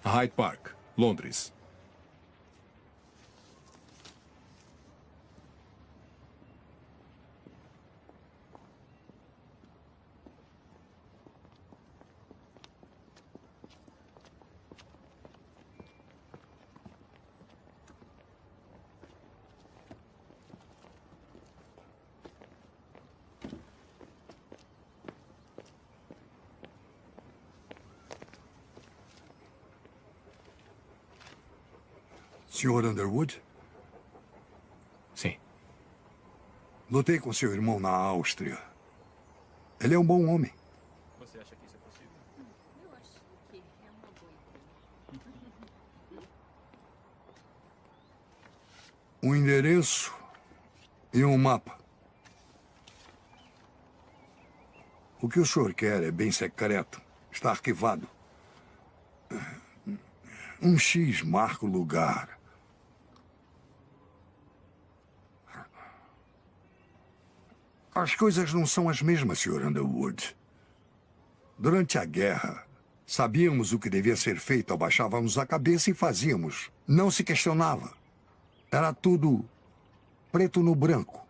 Hyde Park, Londres. Sr. Underwood? Sim. Lutei com seu irmão na Áustria. Ele é um bom homem. Você acha que isso é possível? Eu acho que é uma boa ideia. Um endereço e um mapa. O que o senhor quer é bem secreto. Está arquivado. Um X marca o lugar. As coisas não são as mesmas, Sr. Underwood. Durante a guerra, sabíamos o que devia ser feito, abaixávamos a cabeça e fazíamos. Não se questionava. Era tudo preto no branco.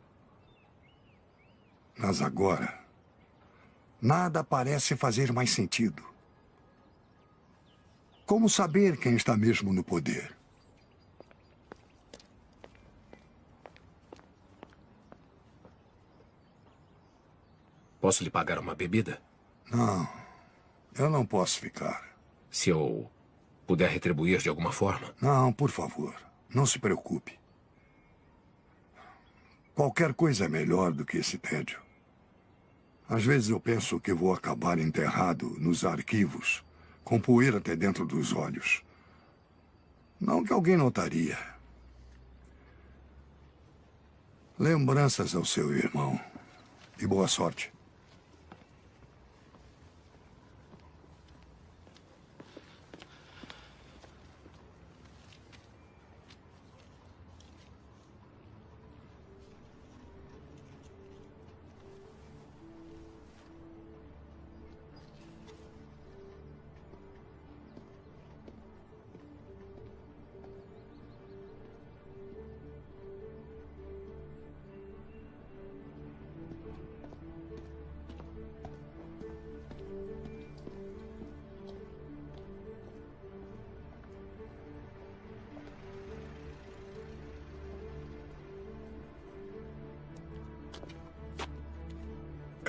Mas agora, nada parece fazer mais sentido. Como saber quem está mesmo no poder? Posso lhe pagar uma bebida? Não, eu não posso ficar. Se eu puder retribuir de alguma forma? Não, por favor, não se preocupe. Qualquer coisa é melhor do que esse tédio. Às vezes eu penso que vou acabar enterrado nos arquivos, com poeira até dentro dos olhos. Não que alguém notaria. Lembranças ao seu irmão. E boa sorte.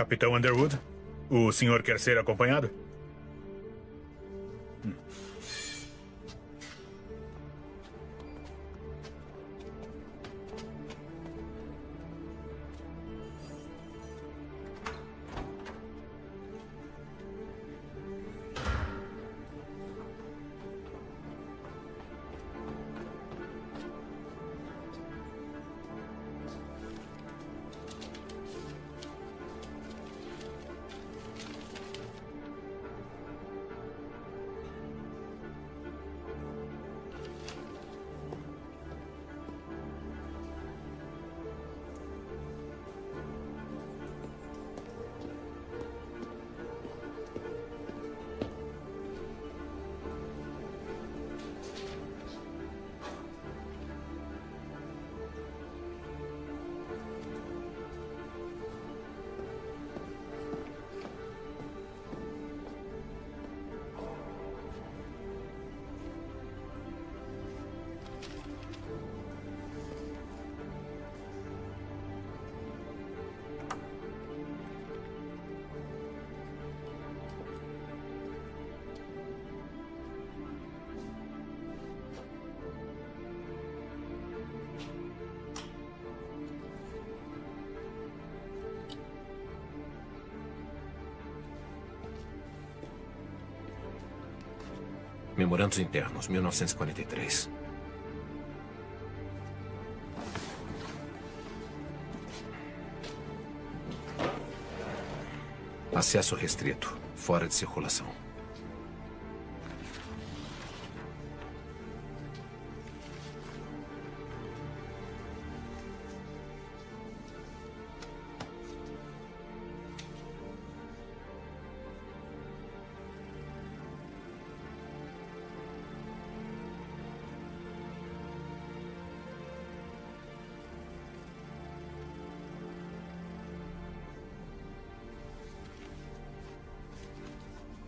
Capitão Underwood, o senhor quer ser acompanhado? Memorandos internos, 1943. Acesso restrito, fora de circulação.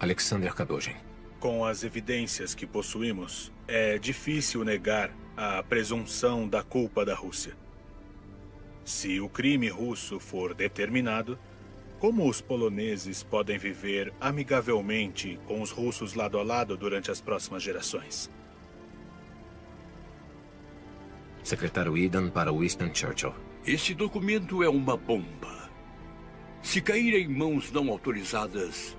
Alexander Kadojin. Com as evidências que possuímos, é difícil negar a presunção da culpa da Rússia. Se o crime russo for determinado, como os poloneses podem viver amigavelmente com os russos lado a lado durante as próximas gerações? Secretário Eden para Winston Churchill. Esse documento é uma bomba. Se cair em mãos não autorizadas,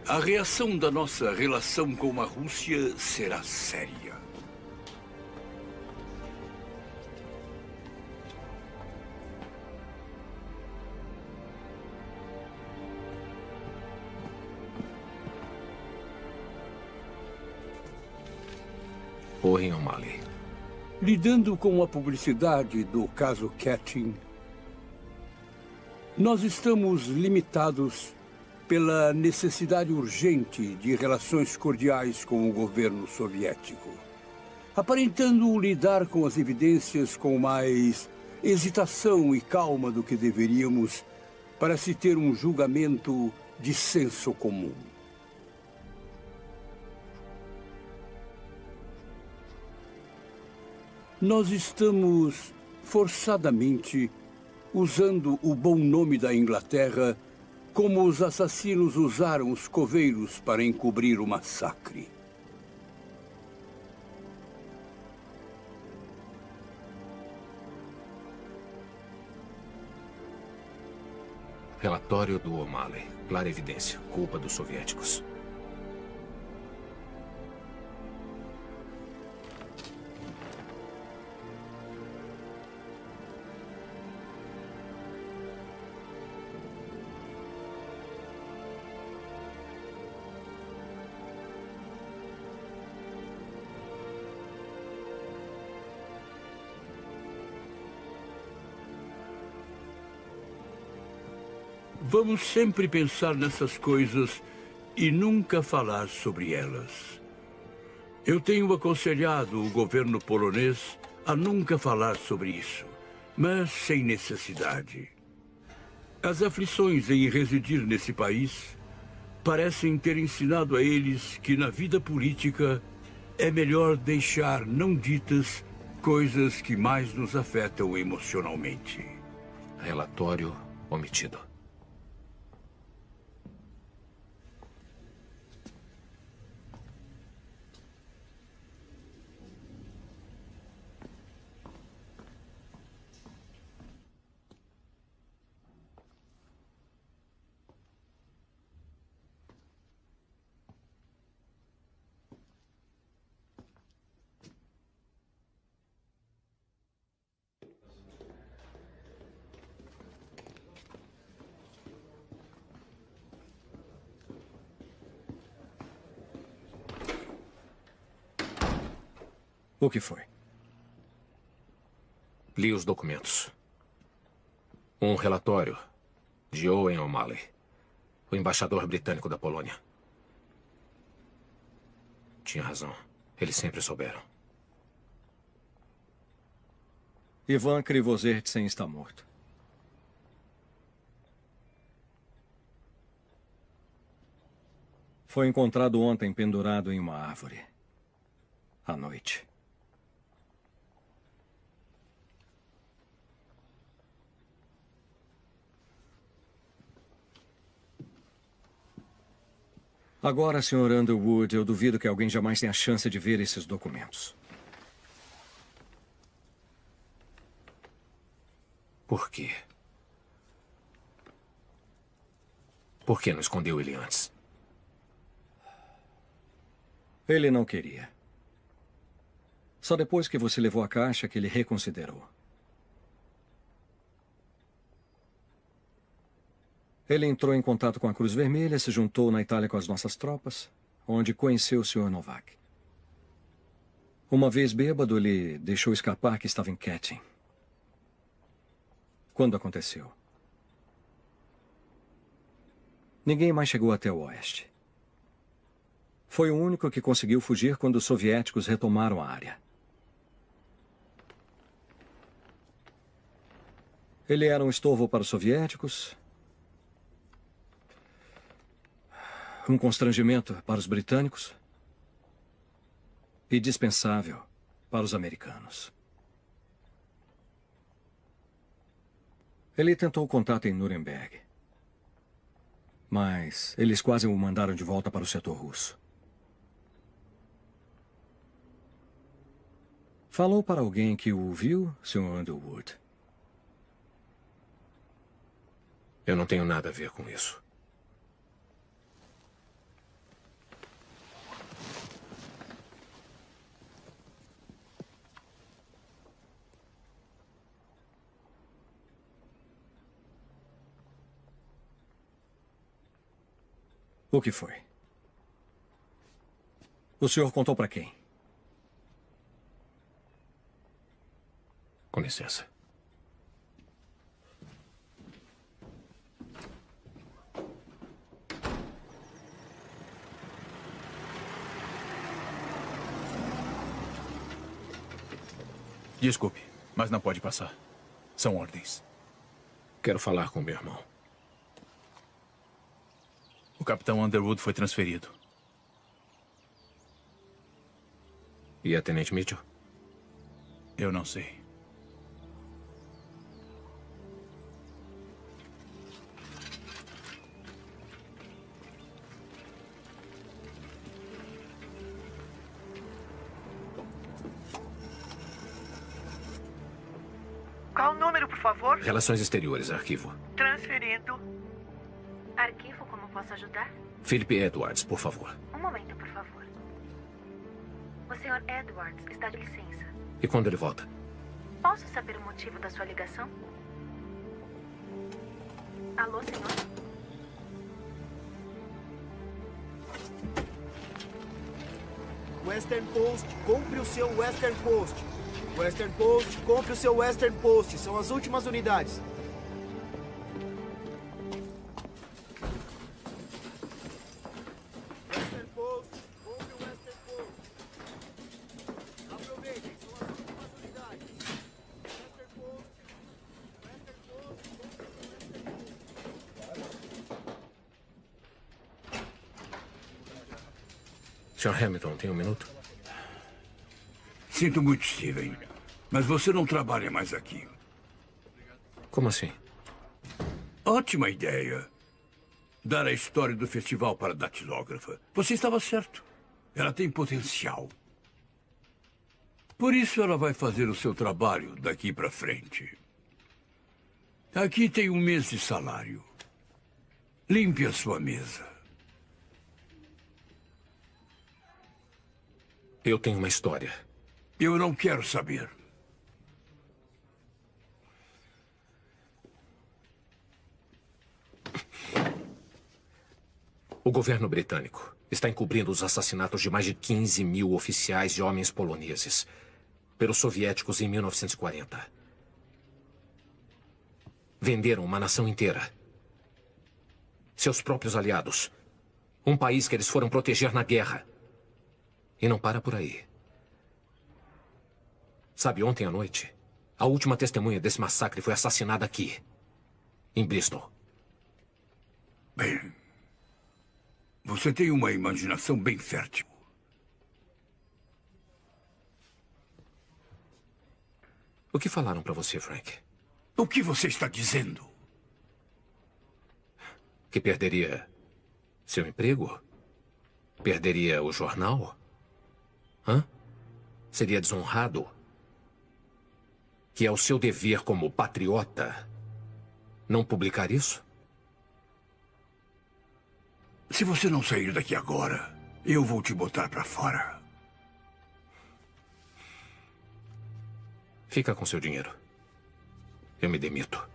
a reação da nossa relação com a Rússia será séria. Warren O'Malley. Lidando com a publicidade do caso Katyn, nós estamos limitados pela necessidade urgente de relações cordiais com o governo soviético, aparentando lidar com as evidências com mais hesitação e calma do que deveríamos para se ter um julgamento de senso comum. Nós estamos forçadamente usando o bom nome da Inglaterra como os assassinos usaram os coveiros para encobrir o massacre. Relatório do O'Malley. Clara evidência. Culpa dos soviéticos. Vamos sempre pensar nessas coisas e nunca falar sobre elas. Eu tenho aconselhado o governo polonês a nunca falar sobre isso, mas sem necessidade. As aflições em residir nesse país parecem ter ensinado a eles que na vida política é melhor deixar não ditas coisas que mais nos afetam emocionalmente. Relatório omitido. O que foi? Li os documentos. Um relatório de Owen O'Malley, o embaixador britânico da Polônia. Tinha razão. Eles sempre souberam. Ivan Krivozertsen está morto. Foi encontrado ontem pendurado em uma árvore. À noite. Agora, Sr. Underwood, eu duvido que alguém jamais tenha a chance de ver esses documentos. Por quê? Por que não escondeu ele antes? Ele não queria. Só depois que você levou a caixa que ele reconsiderou. Ele entrou em contato com a Cruz Vermelha, se juntou na Itália com as nossas tropas, onde conheceu o Sr. Novak. Uma vez bêbado, ele deixou escapar que estava em Katyn. Quando aconteceu? Ninguém mais chegou até o oeste. Foi o único que conseguiu fugir quando os soviéticos retomaram a área. Ele era um estorvo para os soviéticos, um constrangimento para os britânicos e dispensável para os americanos. Ele tentou contato em Nuremberg, mas eles quase o mandaram de volta para o setor russo. Falou para alguém que o viu, Sr. Underwood? Eu não tenho nada a ver com isso. O que foi? O senhor contou para quem? Com licença. Desculpe, mas não pode passar. São ordens. Quero falar com meu irmão. O capitão Underwood foi transferido. E a Tenente Mitchell? Eu não sei. Qual o número, por favor? Relações Exteriores, arquivo. Transferindo. Arquivo, como posso ajudar? Philip Edwards, por favor. Um momento, por favor. O Sr. Edwards está de licença. E quando ele volta? Posso saber o motivo da sua ligação? Alô, senhor? Western Post, compre o seu Western Post. Western Post, compre o seu Western Post. São as últimas unidades. Western Post, compre o Western Post. Aproveitem, são as últimas unidades. Western Post, Western Post, compre o Western Post. Sr. Hamilton, tem um minuto? Sinto muito, Steven, mas você não trabalha mais aqui. Como assim? Ótima ideia. Dar a história do festival para a datilógrafa. Você estava certo. Ela tem potencial. Por isso ela vai fazer o seu trabalho daqui para frente. Aqui tem 1 mês de salário. Limpe a sua mesa. Eu tenho uma história. Eu não quero saber. O governo britânico está encobrindo os assassinatos de mais de 15 mil oficiais e homens poloneses. pelos soviéticos em 1940. Venderam uma nação inteira. Seus próprios aliados. Um país que eles foram proteger na guerra. E não para por aí. Sabe, ontem à noite, a última testemunha desse massacre foi assassinada aqui, em Bristol. Bem, você tem uma imaginação bem fértil. O que falaram pra você, Frank? O que você está dizendo? Que perderia seu emprego? Perderia o jornal? Hã? Seria desonrado? Que é o seu dever como patriota não publicar isso? Se você não sair daqui agora, eu vou te botar pra fora. Fica com seu dinheiro. Eu me demito.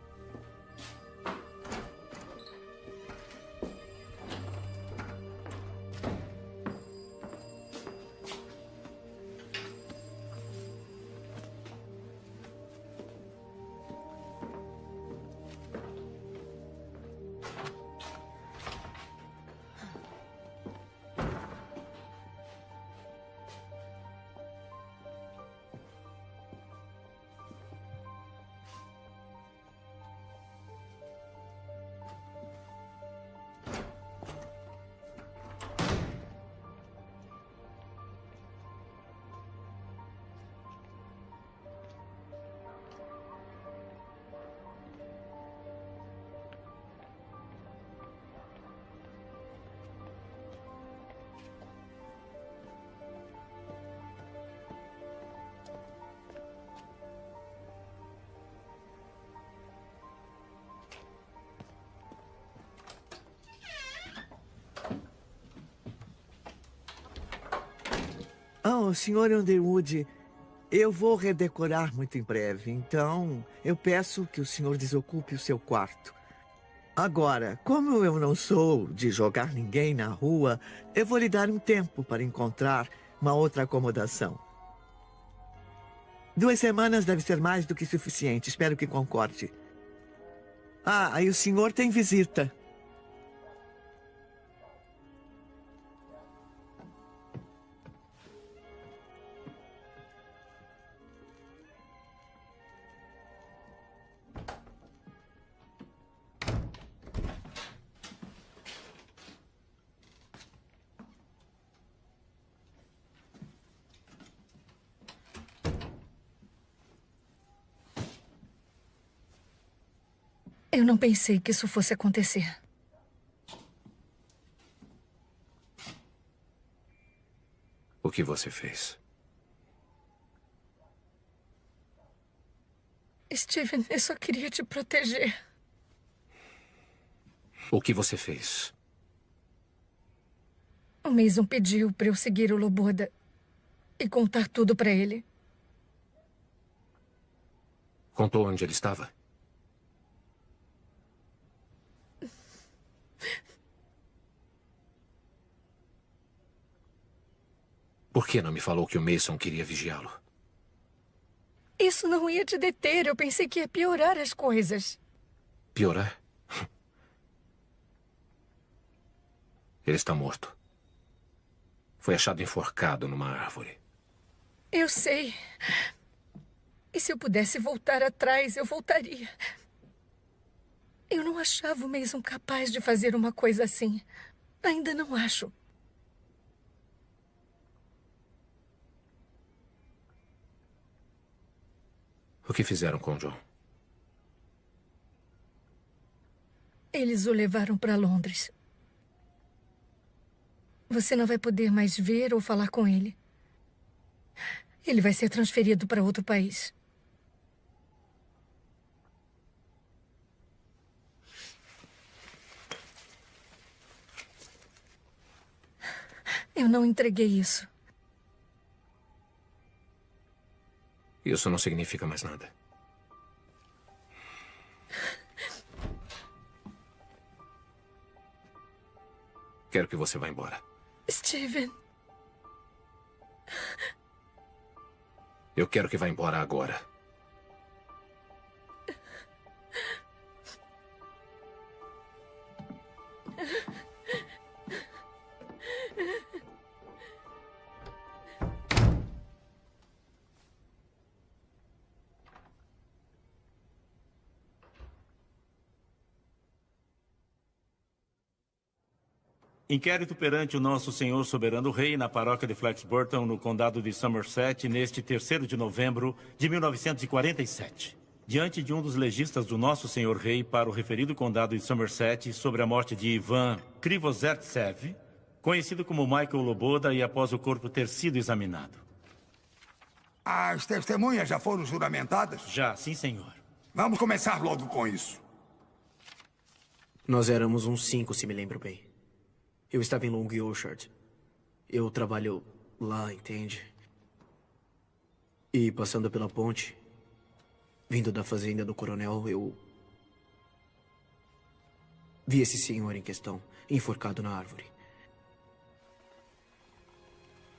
Oh, Sr. Underwood, eu vou redecorar muito em breve, então eu peço que o senhor desocupe o seu quarto. Agora, como eu não sou de jogar ninguém na rua, eu vou lhe dar um tempo para encontrar uma outra acomodação. 2 semanas deve ser mais do que suficiente, espero que concorde. Ah, e o senhor tem visita. Eu não pensei que isso fosse acontecer. O que você fez? Steven, eu só queria te proteger. O que você fez? O Mason pediu para eu seguir o Loboda e contar tudo para ele. Contou onde ele estava? Por que não me falou que o Mason queria vigiá-lo? Isso não ia te deter. Eu pensei que ia piorar as coisas. Piorar? Ele está morto. Foi achado enforcado numa árvore. Eu sei. E se eu pudesse voltar atrás, eu voltaria. Eu não achava o Mason capaz de fazer uma coisa assim. Ainda não acho. O que fizeram com o John? Eles o levaram para Londres. Você não vai poder mais ver ou falar com ele. Ele vai ser transferido para outro país. Eu não entreguei isso. Isso não significa mais nada. Quero que você vá embora. Steven. Eu quero que vá embora agora. Inquérito perante o nosso senhor soberano rei na paróquia de Flexburton, no condado de Somerset, neste 3º de novembro de 1947. Diante de um dos legistas do nosso senhor rei para o referido condado de Somerset sobre a morte de Ivan Krivozertsev, conhecido como Michael Loboda, e após o corpo ter sido examinado. As testemunhas já foram juramentadas? Já, sim, senhor. Vamos começar logo com isso. Nós éramos uns 5, se me lembro bem. Eu estava em Long Orchard. Eu trabalho lá, entende? E passando pela ponte, vindo da fazenda do coronel, eu vi esse senhor em questão, enforcado na árvore.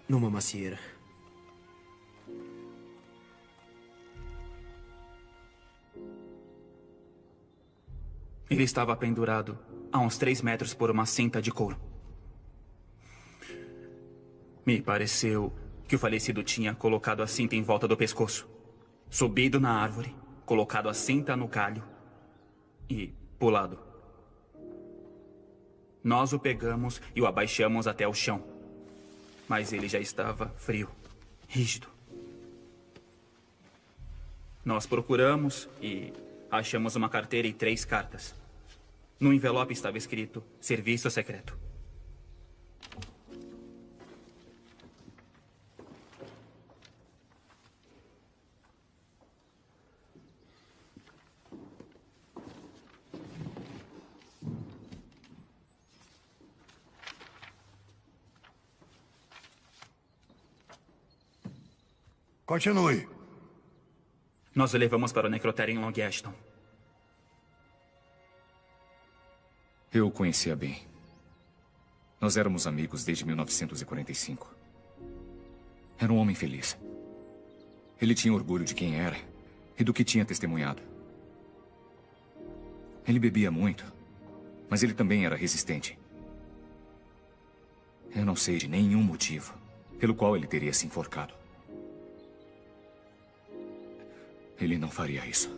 Numa macieira. Ele estava pendurado a uns 3 metros por uma cinta de couro. Me pareceu que o falecido tinha colocado a cinta em volta do pescoço, subido na árvore, colocado a cinta no galho e pulado. Nós o pegamos e o abaixamos até o chão, mas ele já estava frio, rígido. Nós procuramos e achamos uma carteira e 3 cartas. No envelope estava escrito Serviço Secreto. Continue. Nós o levamos para o necrotério em Long Ashton. Eu o conhecia bem. Nós éramos amigos desde 1945. Era um homem feliz. Ele tinha orgulho de quem era e do que tinha testemunhado. Ele bebia muito, mas ele também era resistente. Eu não sei de nenhum motivo pelo qual ele teria se enforcado. Ele não faria isso.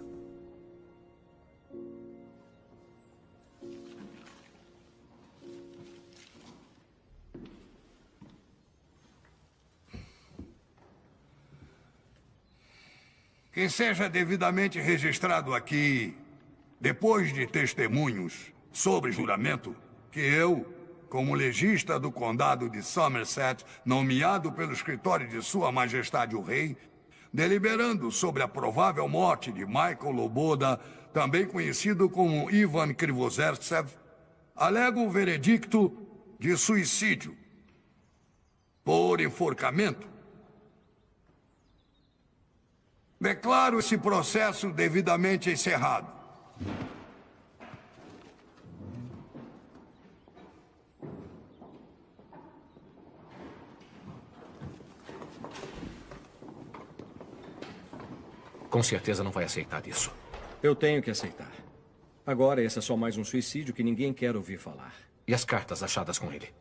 Que seja devidamente registrado aqui, depois de testemunhos sobre juramento, que eu, como legista do condado de Somerset, nomeado pelo escritório de Sua Majestade o Rei, deliberando sobre a provável morte de Michael Loboda, também conhecido como Ivan Krivozertsev, alego o veredicto de suicídio por enforcamento. Declaro esse processo devidamente encerrado. Com certeza não vai aceitar isso. Eu tenho que aceitar. Agora, esse é só mais um suicídio que ninguém quer ouvir falar. E as cartas achadas com ele?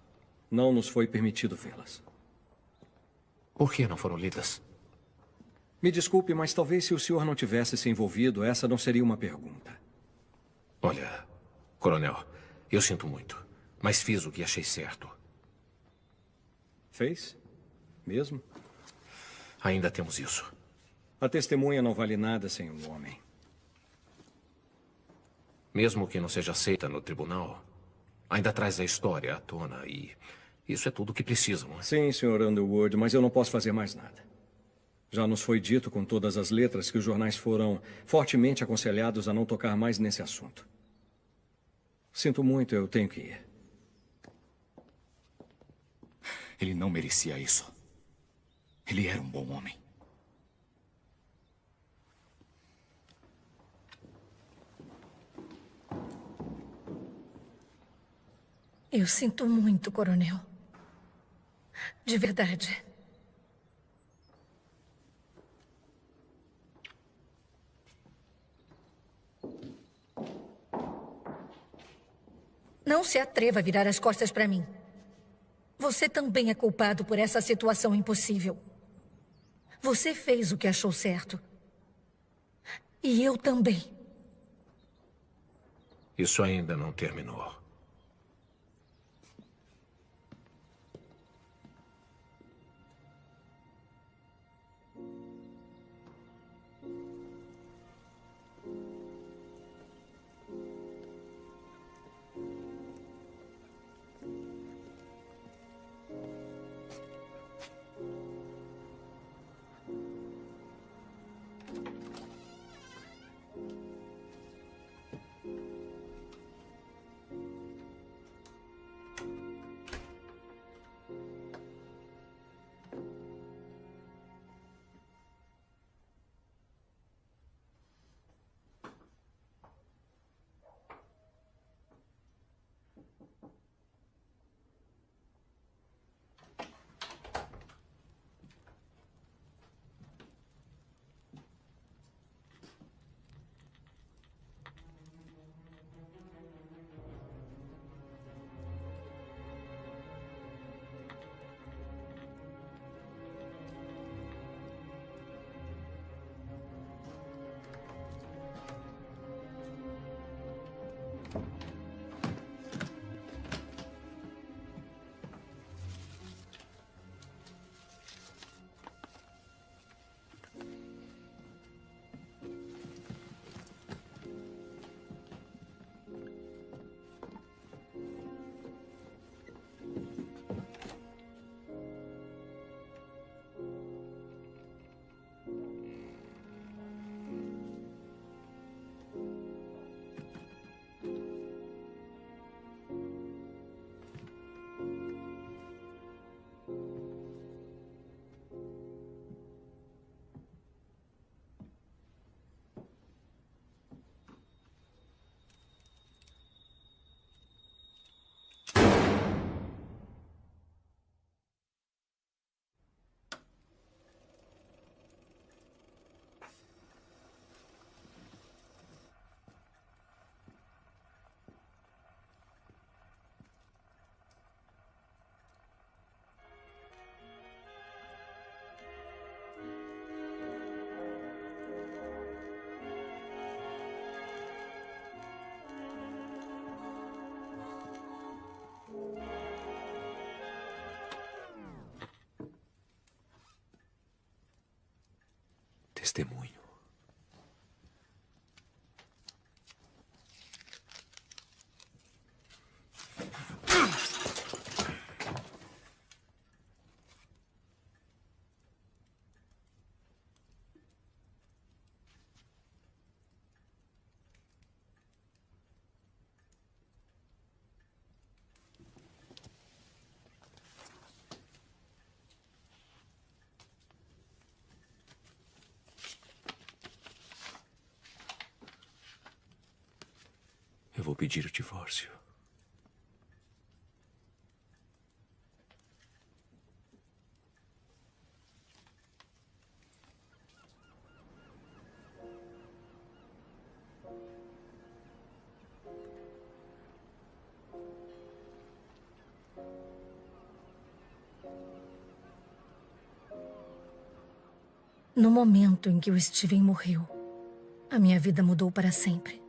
Não nos foi permitido vê-las. Por que não foram lidas? Me desculpe, mas talvez se o senhor não tivesse se envolvido, essa não seria uma pergunta. Olha, coronel, eu sinto muito, mas fiz o que achei certo. Fez? Mesmo? Ainda temos isso. A testemunha não vale nada sem um homem. Mesmo que não seja aceita no tribunal, ainda traz a história à tona e isso é tudo o que precisam, não é? Sim, Sr. Underwood, mas eu não posso fazer mais nada. Já nos foi dito com todas as letras que os jornais foram fortemente aconselhados a não tocar mais nesse assunto. Sinto muito, eu tenho que ir. Ele não merecia isso. Ele era um bom homem. Eu sinto muito, coronel. De verdade. Não se atreva a virar as costas para mim. Você também é culpado por essa situação impossível. Você fez o que achou certo. E eu também. Isso ainda não terminou. Testemunho. Eu vou pedir o divórcio. No momento em que o Steven morreu, a minha vida mudou para sempre.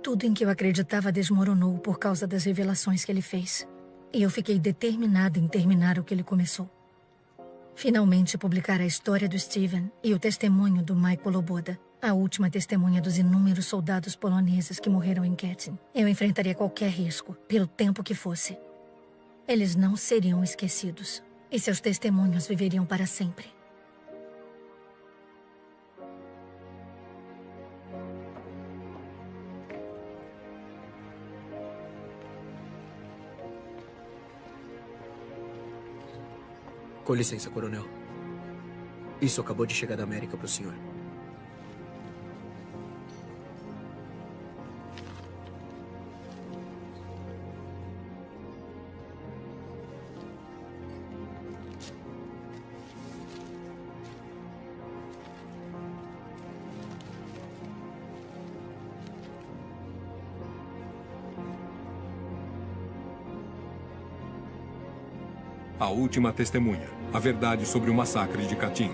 Tudo em que eu acreditava desmoronou por causa das revelações que ele fez. E eu fiquei determinada em terminar o que ele começou. Finalmente publicar a história do Steven e o testemunho do Michael Loboda, a última testemunha dos inúmeros soldados poloneses que morreram em Katyn. Eu enfrentaria qualquer risco, pelo tempo que fosse. Eles não seriam esquecidos, e seus testemunhos viveriam para sempre. Com licença, coronel. Isso acabou de chegar da América para o senhor. A Última Testemunha, a verdade sobre o massacre de Katyn,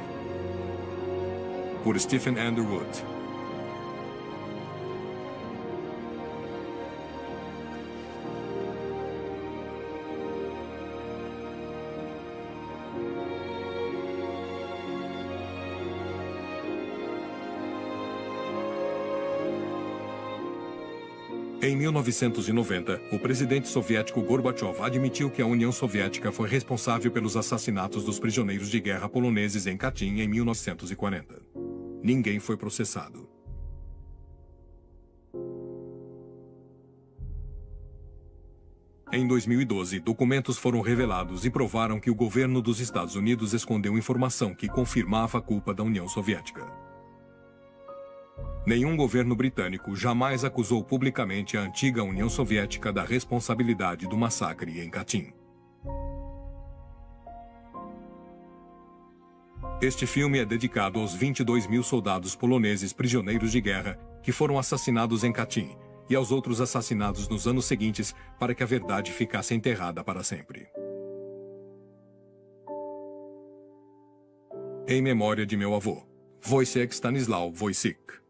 por Stephen Underwood. Em 1990, o presidente soviético Gorbachev admitiu que a União Soviética foi responsável pelos assassinatos dos prisioneiros de guerra poloneses em Katyn em 1940. Ninguém foi processado. Em 2012, documentos foram revelados e provaram que o governo dos Estados Unidos escondeu informação que confirmava a culpa da União Soviética. Nenhum governo britânico jamais acusou publicamente a antiga União Soviética da responsabilidade do massacre em Katyn. Este filme é dedicado aos 22 mil soldados poloneses prisioneiros de guerra que foram assassinados em Katyn e aos outros assassinados nos anos seguintes para que a verdade ficasse enterrada para sempre. Em memória de meu avô, Wojciech Stanisław Wojcik.